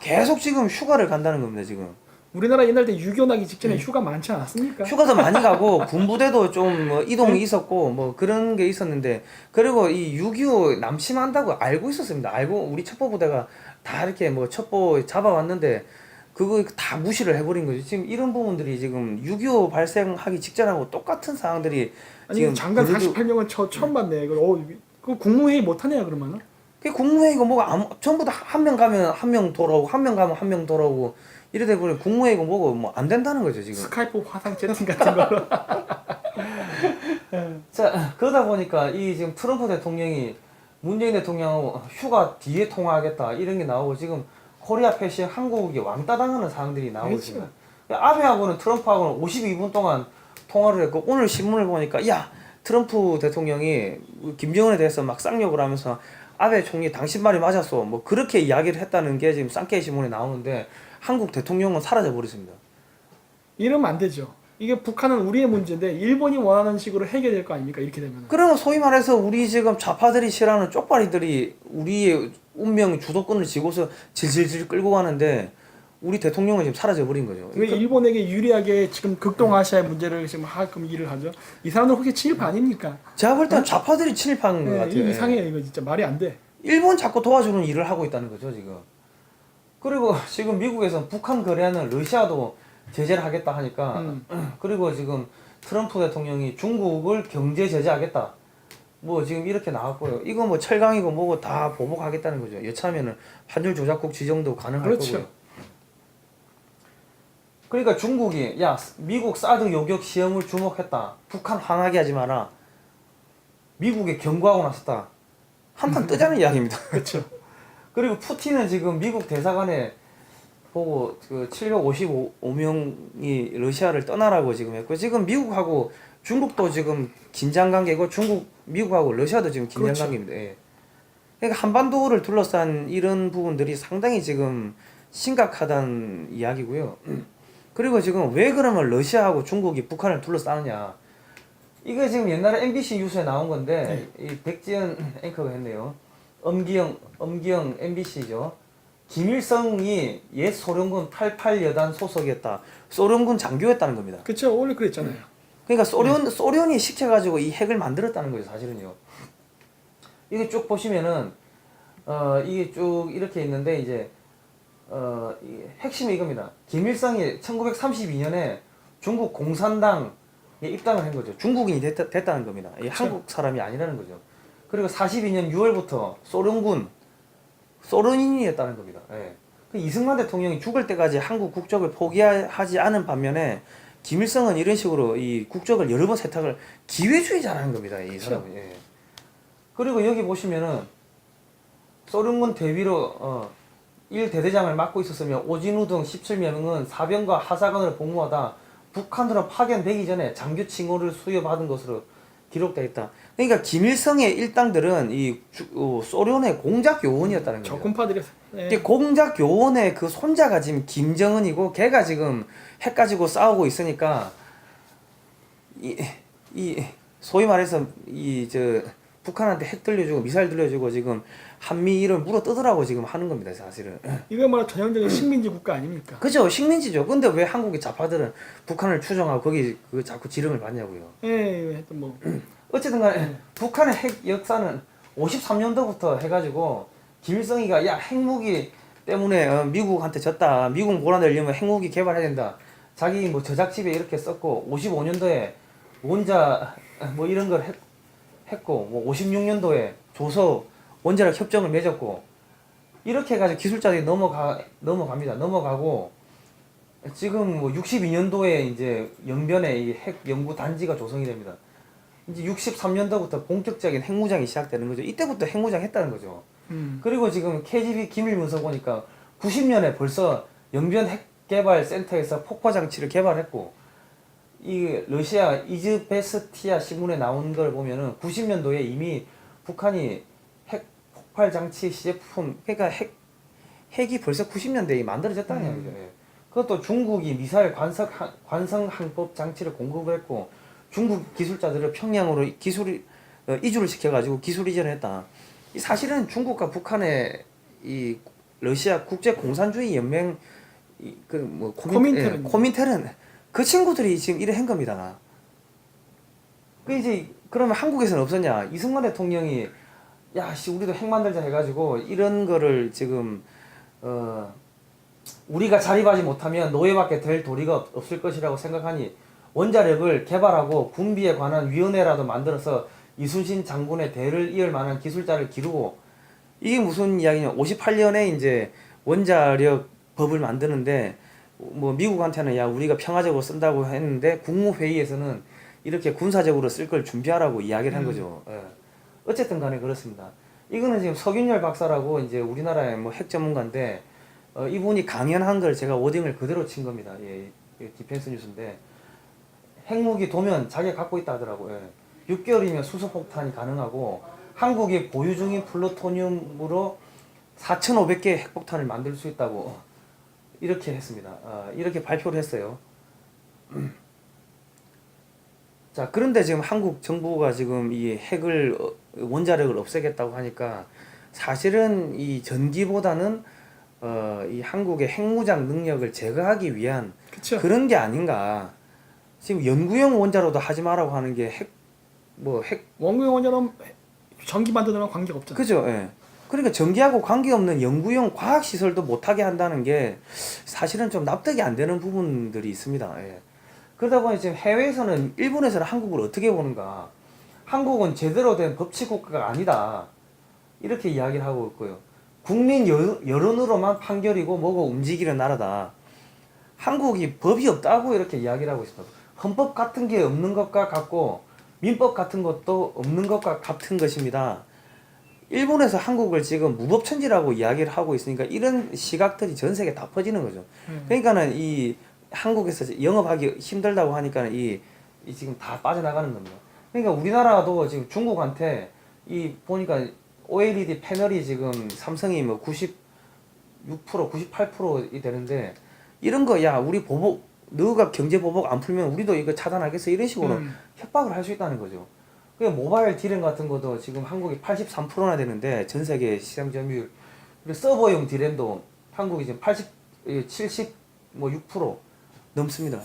계속 지금 휴가를 간다는 겁니다, 지금. 우리나라 옛날 때 유교 나기 직전에 휴가 많지 않았습니까? 휴가도 많이 가고 군부대도 좀 뭐 이동이 있었고 뭐 그런 게 있었는데 그리고 이 6.25 남침한다고 알고 있었습니다. 알고 우리 첩보부대가 다 이렇게 뭐 첩보 잡아왔는데 그거 다 무시를 해버린 거죠. 지금 이런 부분들이 지금 6.25 발생하기 직전하고 똑같은 상황들이 아니 지금 장관 48명은 처음 봤네. 그 국무회의 못 하네요 그러면은. 그 국무회의가 뭐가 전부 다 한 명 가면 한 명 돌아오고 한 명 가면 한 명 돌아오고 이러다 보니 국무회의가 뭐고 뭐 안 된다는 거죠 지금. 스카이프 화상 채팅 같은 걸로. 자, 그러다 보니까 이 지금 트럼프 대통령이 문재인 대통령하고 휴가 뒤에 통화하겠다 이런 게 나오고 지금 코리아 패싱 한국이 왕따 당하는 상황들이 나오고 그렇죠. 있습니다. 아베하고는 트럼프하고는 52분 동안 통화를 했고 오늘 신문을 보니까 야 트럼프 대통령이 김정은에 대해서 막 쌍욕을 하면서 아베 총리 당신 말이 맞았어 뭐 그렇게 이야기를 했다는 게 지금 쌍케이 신문에 나오는데 한국 대통령은 사라져 버렸습니다. 이러면 안 되죠. 이게 북한은 우리의 문제인데 일본이 원하는 식으로 해결될 거 아닙니까? 이렇게 되면. 그러면 소위 말해서 우리 지금 좌파들이 싫어하는 쪽발이들이 우리의 운명 주도권을 쥐고서 질질질 끌고 가는데 우리 대통령은 지금 사라져 버린 거죠. 왜 일본에게 유리하게 지금 극동아시아의 문제를 지금 하금 일을 하죠? 이 사람들 혹시 친일파 아닙니까? 제가 볼 때는 좌파들이 친일파인 것 네, 같아요. 이거 이상해요. 이거 진짜 말이 안 돼. 일본 자꾸 도와주는 일을 하고 있다는 거죠 지금. 그리고 지금 미국에서 북한 거래하는 러시아도 제재를 하겠다 하니까 그리고 지금 트럼프 대통령이 중국을 경제 제재하겠다 뭐 지금 이렇게 나왔고요. 이거 뭐 철강이고 뭐고 다 보복하겠다는 거죠. 여차하면은 환율 조작국 지정도 가능할 그렇죠. 거고요. 그러니까 중국이 야 미국 사드 요격 시험을 주목했다. 북한 항하게 하지 마라. 미국에 경고하고 나섰다. 한판 뜨자는 이야기입니다. 그렇죠. 그리고 푸틴은 지금 미국 대사관에 보고 그 755명이 러시아를 떠나라고 지금 했고 지금 미국하고 중국도 지금 긴장 관계고 미국하고 러시아도 지금 긴장 그렇죠. 관계입니다. 예. 그러니까 한반도를 둘러싼 이런 부분들이 상당히 지금 심각하다는 이야기고요. 그리고 지금 왜 그러면 러시아하고 중국이 북한을 둘러싸느냐? 이거 지금 옛날에 MBC 뉴스에 나온 건데 이 백지연 앵커가 했네요. 엄기영 MBC죠. 김일성이 옛 소련군 88여단 소속이었다. 소련군 장교였다는 겁니다. 그렇죠. 원래 그랬잖아요. 그러니까 소련이 시켜가지고 이 핵을 만들었다는 거죠, 사실은요. 이게 쭉 보시면은 이게 쭉 이렇게 있는데 이제 이 핵심이 이겁니다. 김일성이 1932년에 중국 공산당에 입당을 한 거죠. 중국인이 됐다는 겁니다. 이 그렇죠. 한국 사람이 아니라는 거죠. 그리고 42년 6월부터 소련인이었다는 겁니다. 예. 그 이승만 대통령이 죽을 때까지 한국 국적을 포기하지 않은 반면에 김일성은 이런 식으로 이 국적을 여러 번 세탁을 기회주의자라는 겁니다. 이 사람은. 예. 그리고 여기 보시면은 소련군 대위로 1대대장을 맡고 있었으며 오진우 등 17명은 사병과 하사관으로 복무하다 북한으로 파견되기 전에 장교 칭호를 수여받은 것으로 기록되어 있다. 그러니까 김일성의 일당들은 이 소련의 공작 요원이었다는 거예요. 적군파들이. 이게 공작 요원의 그 손자가 지금 김정은이고 걔가 지금 핵 가지고 싸우고 있으니까 이 소위 말해서 북한한테 핵 들려주고 미사일 들려주고 지금 한미일을 물어 뜯으라고 지금 하는 겁니다, 사실은. 이거 뭐 전형적인 식민지 국가 아닙니까? 그죠, 식민지죠. 근데 왜 한국의 좌파들은 북한을 추종하고 거기 그 자꾸 지령을 받냐고요. 예, 하여튼 뭐. 어쨌든 간에 북한의 핵 역사는 53년도부터 해가지고 김일성이가 야 핵무기 때문에 미국한테 졌다. 미국 몰아내려면 핵무기 개발해야 된다. 자기 뭐 저작집에 이렇게 썼고 55년도에 원자 뭐 이런 걸 했고 뭐 56년도에 조서 원자력 협정을 맺었고 이렇게 해가지고 기술자들이 넘어갑니다. 넘어가고 지금 뭐 62년도에 이제 영변에 이 핵 연구 단지가 조성이 됩니다. 이제 63년도부터 본격적인 핵무장이 시작되는 거죠. 이때부터 핵무장 했다는 거죠. 그리고 지금 KGB 기밀 문서 보니까 90년에 벌써 영변 핵개발센터에서 폭파 장치를 개발했고 이 러시아 이즈베스티아 신문에 나온 걸 보면은 90년도에 이미 북한이 핵 폭발 장치 시제품 그러니까 핵이 벌써 90년대에 만들어졌다는 얘기죠. 예. 그것도 중국이 미사일 관성 항법 장치를 공급을 했고 중국 기술자들을 평양으로 이주를 시켜가지고 기술 이전을 했다. 이 사실은 중국과 북한의 이 러시아 국제 공산주의 연맹 코민텔은 그 친구들이 지금 이래 한 겁니다. 그 이제 그러면 한국에서는 없었냐? 이승만 대통령이 야씨 우리도 핵 만들자 해가지고 이런 거를 지금 우리가 자립하지 못하면 노예밖에 될 도리가 없을 것이라고 생각하니 원자력을 개발하고 군비에 관한 위원회라도 만들어서 이순신 장군의 대를 이을 만한 기술자를 기르고 이게 무슨 이야기냐? 58년에 이제 원자력 법을 만드는데 뭐 미국한테는 야 우리가 평화적으로 쓴다고 했는데 국무회의에서는 이렇게 군사적으로 쓸 걸 준비하라고 이야기를 한 거죠. 예. 어쨌든 간에 그렇습니다. 이거는 지금 석윤열 박사라고 이제 우리나라의 뭐 핵 전문가인데 이분이 강연한 걸 제가 워딩을 그대로 친 겁니다. 예, 디펜스 뉴스인데 핵무기 도면 자기가 갖고 있다 하더라고요. 6개월이면 수소폭탄이 가능하고 한국이 보유 중인 플루토늄으로 4,500개의 핵폭탄을 만들 수 있다고 이렇게 했습니다. 이렇게 발표를 했어요. 자, 그런데 지금 한국 정부가 지금 이 핵을 원자력을 없애겠다고 하니까 사실은 이 전기보다는 이 한국의 핵무장 능력을 제거하기 위한 그쵸. 그런 게 아닌가. 지금 연구용 원자로도 하지 말라고 하는 게 핵 원구형 원자로 전기 만드는 건 관계가 없잖아요. 그죠? 예. 그러니까 전기하고 관계없는 연구용 과학 시설도 못하게 한다는 게 사실은 좀 납득이 안 되는 부분들이 있습니다. 예. 그러다 보니 지금 해외에서는 일본에서는 한국을 어떻게 보는가? 한국은 제대로 된 법치 국가가 아니다. 이렇게 이야기를 하고 있고요. 국민 여론으로만 판결이고 뭐고 움직이는 나라다. 한국이 법이 없다고 이렇게 이야기를 하고 있습니다. 헌법 같은 게 없는 것과 같고 민법 같은 것도 없는 것과 같은 것입니다. 일본에서 한국을 지금 무법천지라고 이야기를 하고 있으니까 이런 시각들이 전 세계에 다 퍼지는 거죠. 그러니까는 이 한국에서 영업하기 힘들다고 하니까 이 지금 다 빠져나가는 겁니다. 그러니까 우리나라도 지금 중국한테 이 보니까 OLED 패널이 지금 삼성이 뭐 96%, 98%이 되는데 이런 거 야 우리 보복 너가 경제 보복 안 풀면 우리도 이거 차단하겠어 이런 식으로 협박을 할 수 있다는 거죠. 그 모바일 디램 같은 것도 지금 한국이 83%나 되는데 전 세계 시장 점유율 그리고 서버용 디램도 한국이 지금 76% 넘습니다.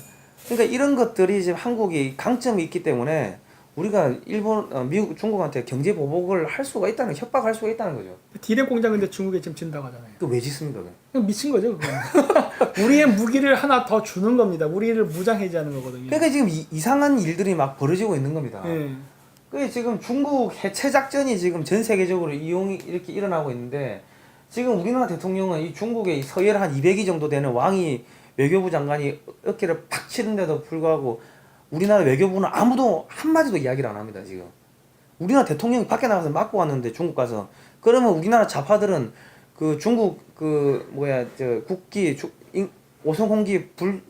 그러니까 이런 것들이 지금 한국이 강점이 있기 때문에 우리가 미국, 중국한테 경제 보복을 할 수가 있다는 협박할 수가 있다는 거죠. 디램 공장 근데 중국에 지금 진다고 하잖아요. 또 왜 짓습니까? 그냥 미친 거죠, 그거. 우리의 무기를 하나 더 주는 겁니다. 우리를 무장해제하는 거거든요. 그러니까 지금 이상한 일들이 막 벌어지고 있는 겁니다. 예. 그 지금 중국 해체 작전이 지금 전 세계적으로 이용이 이렇게 일어나고 있는데 지금 우리나라 대통령은 이 중국의 서열 한 200위 정도 되는 왕이 외교부 장관이 어깨를 팍 치는데도 불구하고 우리나라 외교부는 아무도 한마디도 이야기를 안 합니다, 지금. 우리나라 대통령이 밖에 나가서 맞고 왔는데 중국 가서 그러면 우리나라 좌파들은 그 중국 국기 오송홍기 불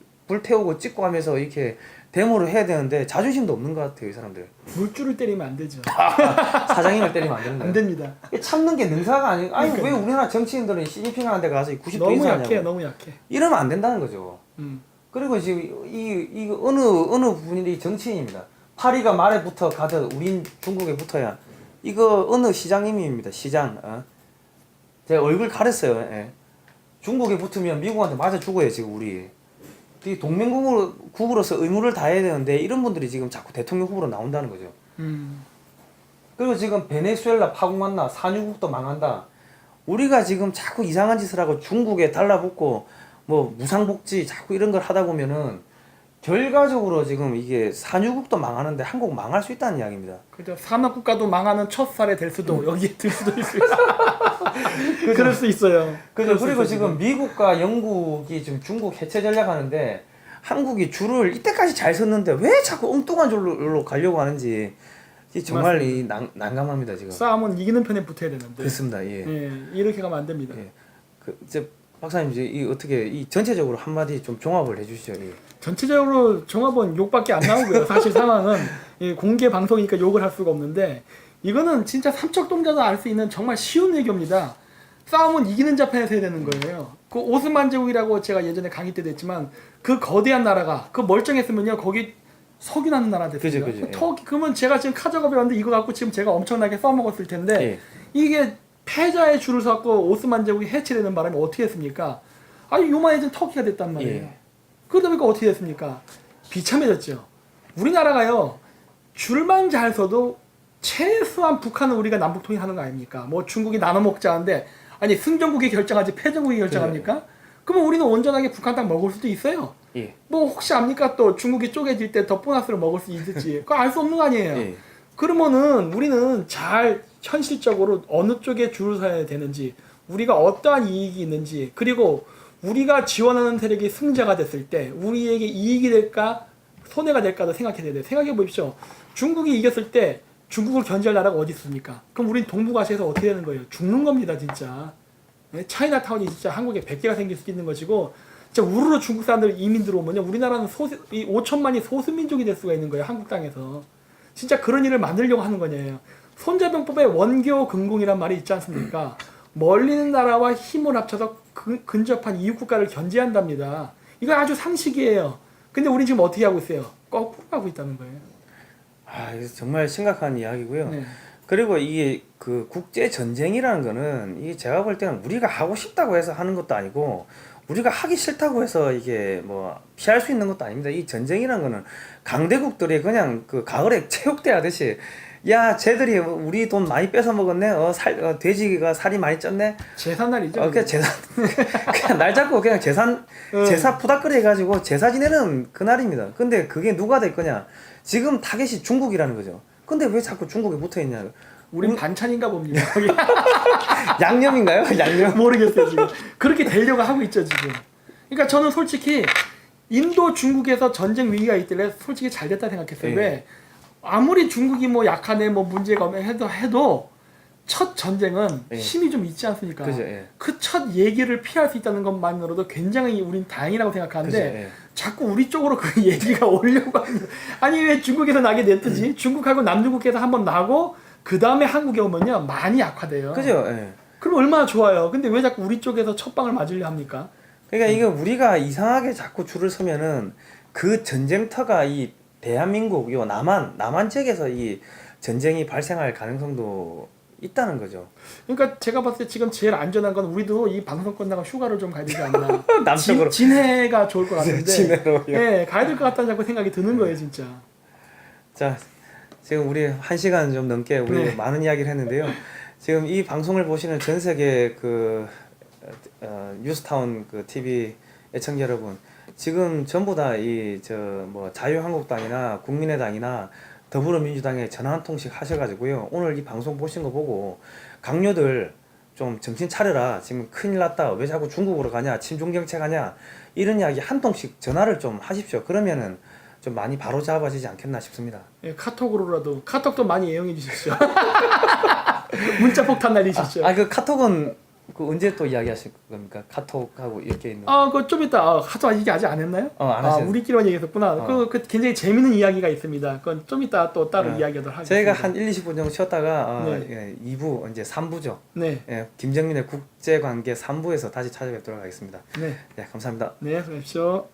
태우고 찍고 하면서 이렇게 데모를 해야 되는데 자존심도 없는 것 같아요, 이 사람들. 물줄을 때리면 안 되죠. 사장님을 때리면 안 되는 안 거예요. 됩니다. 참는 게 능사가 아니고 아니 그러니까요. 왜 우리나라 정치인들은 시진핑한테 가서 90도 너무 인사하냐고. 약해, 너무 약해. 이러면 안 된다는 거죠. 음. 그리고 지금 이 어느 분이 정치인입니다. 파리가 말에 붙어 가듯 우린 중국에 붙어야 이거 어느 시장님입니다. 시장. 제 얼굴 가렸어요. 예. 중국에 붙으면 미국한테 맞아 죽어요 지금 우리. 이 동맹국으로서 의무를 다해야 되는데 이런 분들이 지금 자꾸 대통령 후보로 나온다는 거죠. 그리고 지금 베네수엘라 파국만나 산유국도 망한다. 우리가 지금 자꾸 이상한 짓을 하고 중국에 달라붙고 뭐 무상복지 자꾸 이런 걸 하다 보면은 결과적으로 지금 이게 산유국도 망하는데 한국 망할 수 있다는 이야기입니다. 그죠. 산업국가도 망하는 첫 살에 될 수도 여기에 들 수도 있어요. 그럴 수 있어요. 그죠. 그리고 지금 미국과 영국이 지금 중국 해체 전략하는데 한국이 줄을 이때까지 잘 섰는데 왜 자꾸 엉뚱한 줄로 가려고 하는지 정말 이 난감합니다 지금. 싸움은 이기는 편에 붙어야 되는데. 그렇습니다. 예. 예, 이렇게 가면 안 됩니다. 예. 이제 박사님 이제 이 어떻게 이 전체적으로 한마디 좀 종합을 해주시죠. 예. 전체적으로 종합은 욕밖에 안 나오고요. 사실 상황은 공개 방송이니까 욕을 할 수가 없는데 이거는 진짜 삼척동자도 알 수 있는 정말 쉬운 얘기입니다. 싸움은 이기는 자 편에서 해야 되는 거예요. 그 오스만 제국이라고 제가 예전에 강의 때도 했지만 그 거대한 나라가 그 멀쩡했으면요 거기 석유나는 나라 됐어요. 그죠. 예. 터키 그러면 제가 지금 카자흐 배웠는데 이거 갖고 지금 제가 엄청나게 써먹었을 텐데 예. 이게 패자의 줄을 서고 오스만 제국이 해체되는 바람에 어떻게 했습니까? 아니 요만해진 터키가 됐단 말이에요. 예. 그러다 보니까 어떻게 됐습니까? 비참해졌죠. 우리나라가요 줄만 잘 서도 최소한 북한은 우리가 남북 통일하는 거 아닙니까? 뭐 중국이 나눠 먹자는데 아니 승전국이 결정하지 패전국이 결정합니까? 그러면 우리는 온전하게 북한 땅 먹을 수도 있어요. 예. 뭐 혹시 압니까 또 중국이 쪼개질 때 더 보너스를 먹을 수 있을지 그거 알 수 없는 거 아니에요. 예. 그러면은 우리는 잘 현실적으로 어느 쪽에 줄을 서야 되는지 우리가 어떠한 이익이 있는지 그리고 우리가 지원하는 세력이 승자가 됐을 때 우리에게 이익이 될까 손해가 될까도 생각해야 돼요. 생각해 보십시오. 중국이 이겼을 때 중국을 견제할 나라가 어디 있습니까? 그럼 우린 동북아시아에서 어떻게 되는 거예요? 죽는 겁니다, 진짜. 네? 차이나타운이 진짜 한국에 100개가 생길 수 있는 것이고, 진짜 우르르 중국 사람들 이민 들어오면요, 우리나라는 5천만이 소수민족이 될 수가 있는 거예요, 한국 땅에서. 진짜 그런 일을 만들려고 하는 거예요. 손자병법에 원교 근공이란 말이 있지 않습니까? 멀리 있는 나라와 힘을 합쳐서 근접한 이웃 국가를 견제한답니다. 이거 아주 상식이에요. 근데 우린 지금 어떻게 하고 있어요? 거꾸로 하고 있다는 거예요. 아, 이거 정말 심각한 이야기고요. 네. 그리고 이게 그 국제 전쟁이라는 거는 이게 제가 볼 때는 우리가 하고 싶다고 해서 하는 것도 아니고 우리가 하기 싫다고 해서 이게 뭐 피할 수 있는 것도 아닙니다. 이 전쟁이라는 거는 강대국들이 그냥 그 가을에 체육대하듯이 야, 쟤들이 우리 돈 많이 뺏어 먹었네. 돼지가 살이 많이 쪘네. 제삿날이죠. 그냥 그냥 날 잡고 그냥 제사 푸닥거리 해가지고 제사 지내는 그날입니다. 근데 그게 누가 될 거냐? 지금 타겟이 중국이라는 거죠. 근데 왜 자꾸 중국에 붙어 있냐? 우린 반찬인가 봅니다. 양념인가요? 양념? 모르겠어요, 지금. 그렇게 되려고 하고 있죠, 지금. 그러니까 저는 솔직히 인도 중국에서 전쟁 위기가 있길래 솔직히 잘 됐다 생각했어요. 예. 왜? 아무리 중국이 뭐 약하네, 뭐 문제가 없네 해도 첫 전쟁은 예. 힘이 좀 있지 않습니까? 그죠, 예. 그 첫 얘기를 피할 수 있다는 것만으로도 굉장히 우린 다행이라고 생각하는데 그죠, 예. 자꾸 우리 쪽으로 그 얘기가 오려고 하는. 아니 왜 중국에서 나게 냈듯이 중국하고 남중국해서 한번 나고 그 다음에 한국에 오면요 많이 약화돼요. 그죠, 예. 그럼 얼마나 좋아요. 근데 왜 자꾸 우리 쪽에서 첫 방을 맞으려 합니까? 그러니까 이게 우리가 이상하게 자꾸 줄을 서면은 그 전쟁터가 이 대한민국 요 남한 지역에서 이 전쟁이 발생할 가능성도 있다는 거죠. 그러니까 제가 봤을 때 지금 제일 안전한 건 우리도 이 방송 끝나고 휴가를 좀 가야 되지 않나. 남쪽으로. 진해가 좋을 것 같은데. 진해로요. 네, 가야 될 것 같다는 자꾸 생각이 드는 거예요, 진짜. 자, 지금 우리 1시간 좀 넘게 우리 네. 많은 이야기를 했는데요. 지금 이 방송을 보시는 전 세계 그 뉴스타운 그 TV 애청자 여러분, 지금 전부 다 이 저 뭐 자유한국당이나 국민의당이나 더불어민주당에 전화 한 통씩 하셔가지고요. 오늘 이 방송 보신 거 보고 강요들 좀 정신 차려라. 지금 큰일 났다. 왜 자꾸 중국으로 가냐? 친중 정책하냐? 이런 이야기 한 통씩 전화를 좀 하십시오. 그러면은 좀 많이 바로 잡아지지 않겠나 싶습니다. 예, 카톡으로라도 카톡도 많이 애용해 주십시오. 문자 폭탄 날리십시오. 그 카톡은 그 언제 또 이야기하실 겁니까? 카톡하고 이렇게 있는. 그거 좀 이따 카톡 이게 아직 안 했나요? 안 하셨어요. 우리끼리만 얘기했었구나. 그 굉장히 재밌는 이야기가 있습니다. 그건 좀 이따 또 따로 이야기하도록 하겠습니다. 저희가 한 1, 20분 정도 쉬었다가 네. 2부 이제 3부죠. 네. 예, 김정민의 국제관계 3부에서 다시 찾아뵙도록 하겠습니다. 네. 네, 감사합니다. 네, 수고하십시오.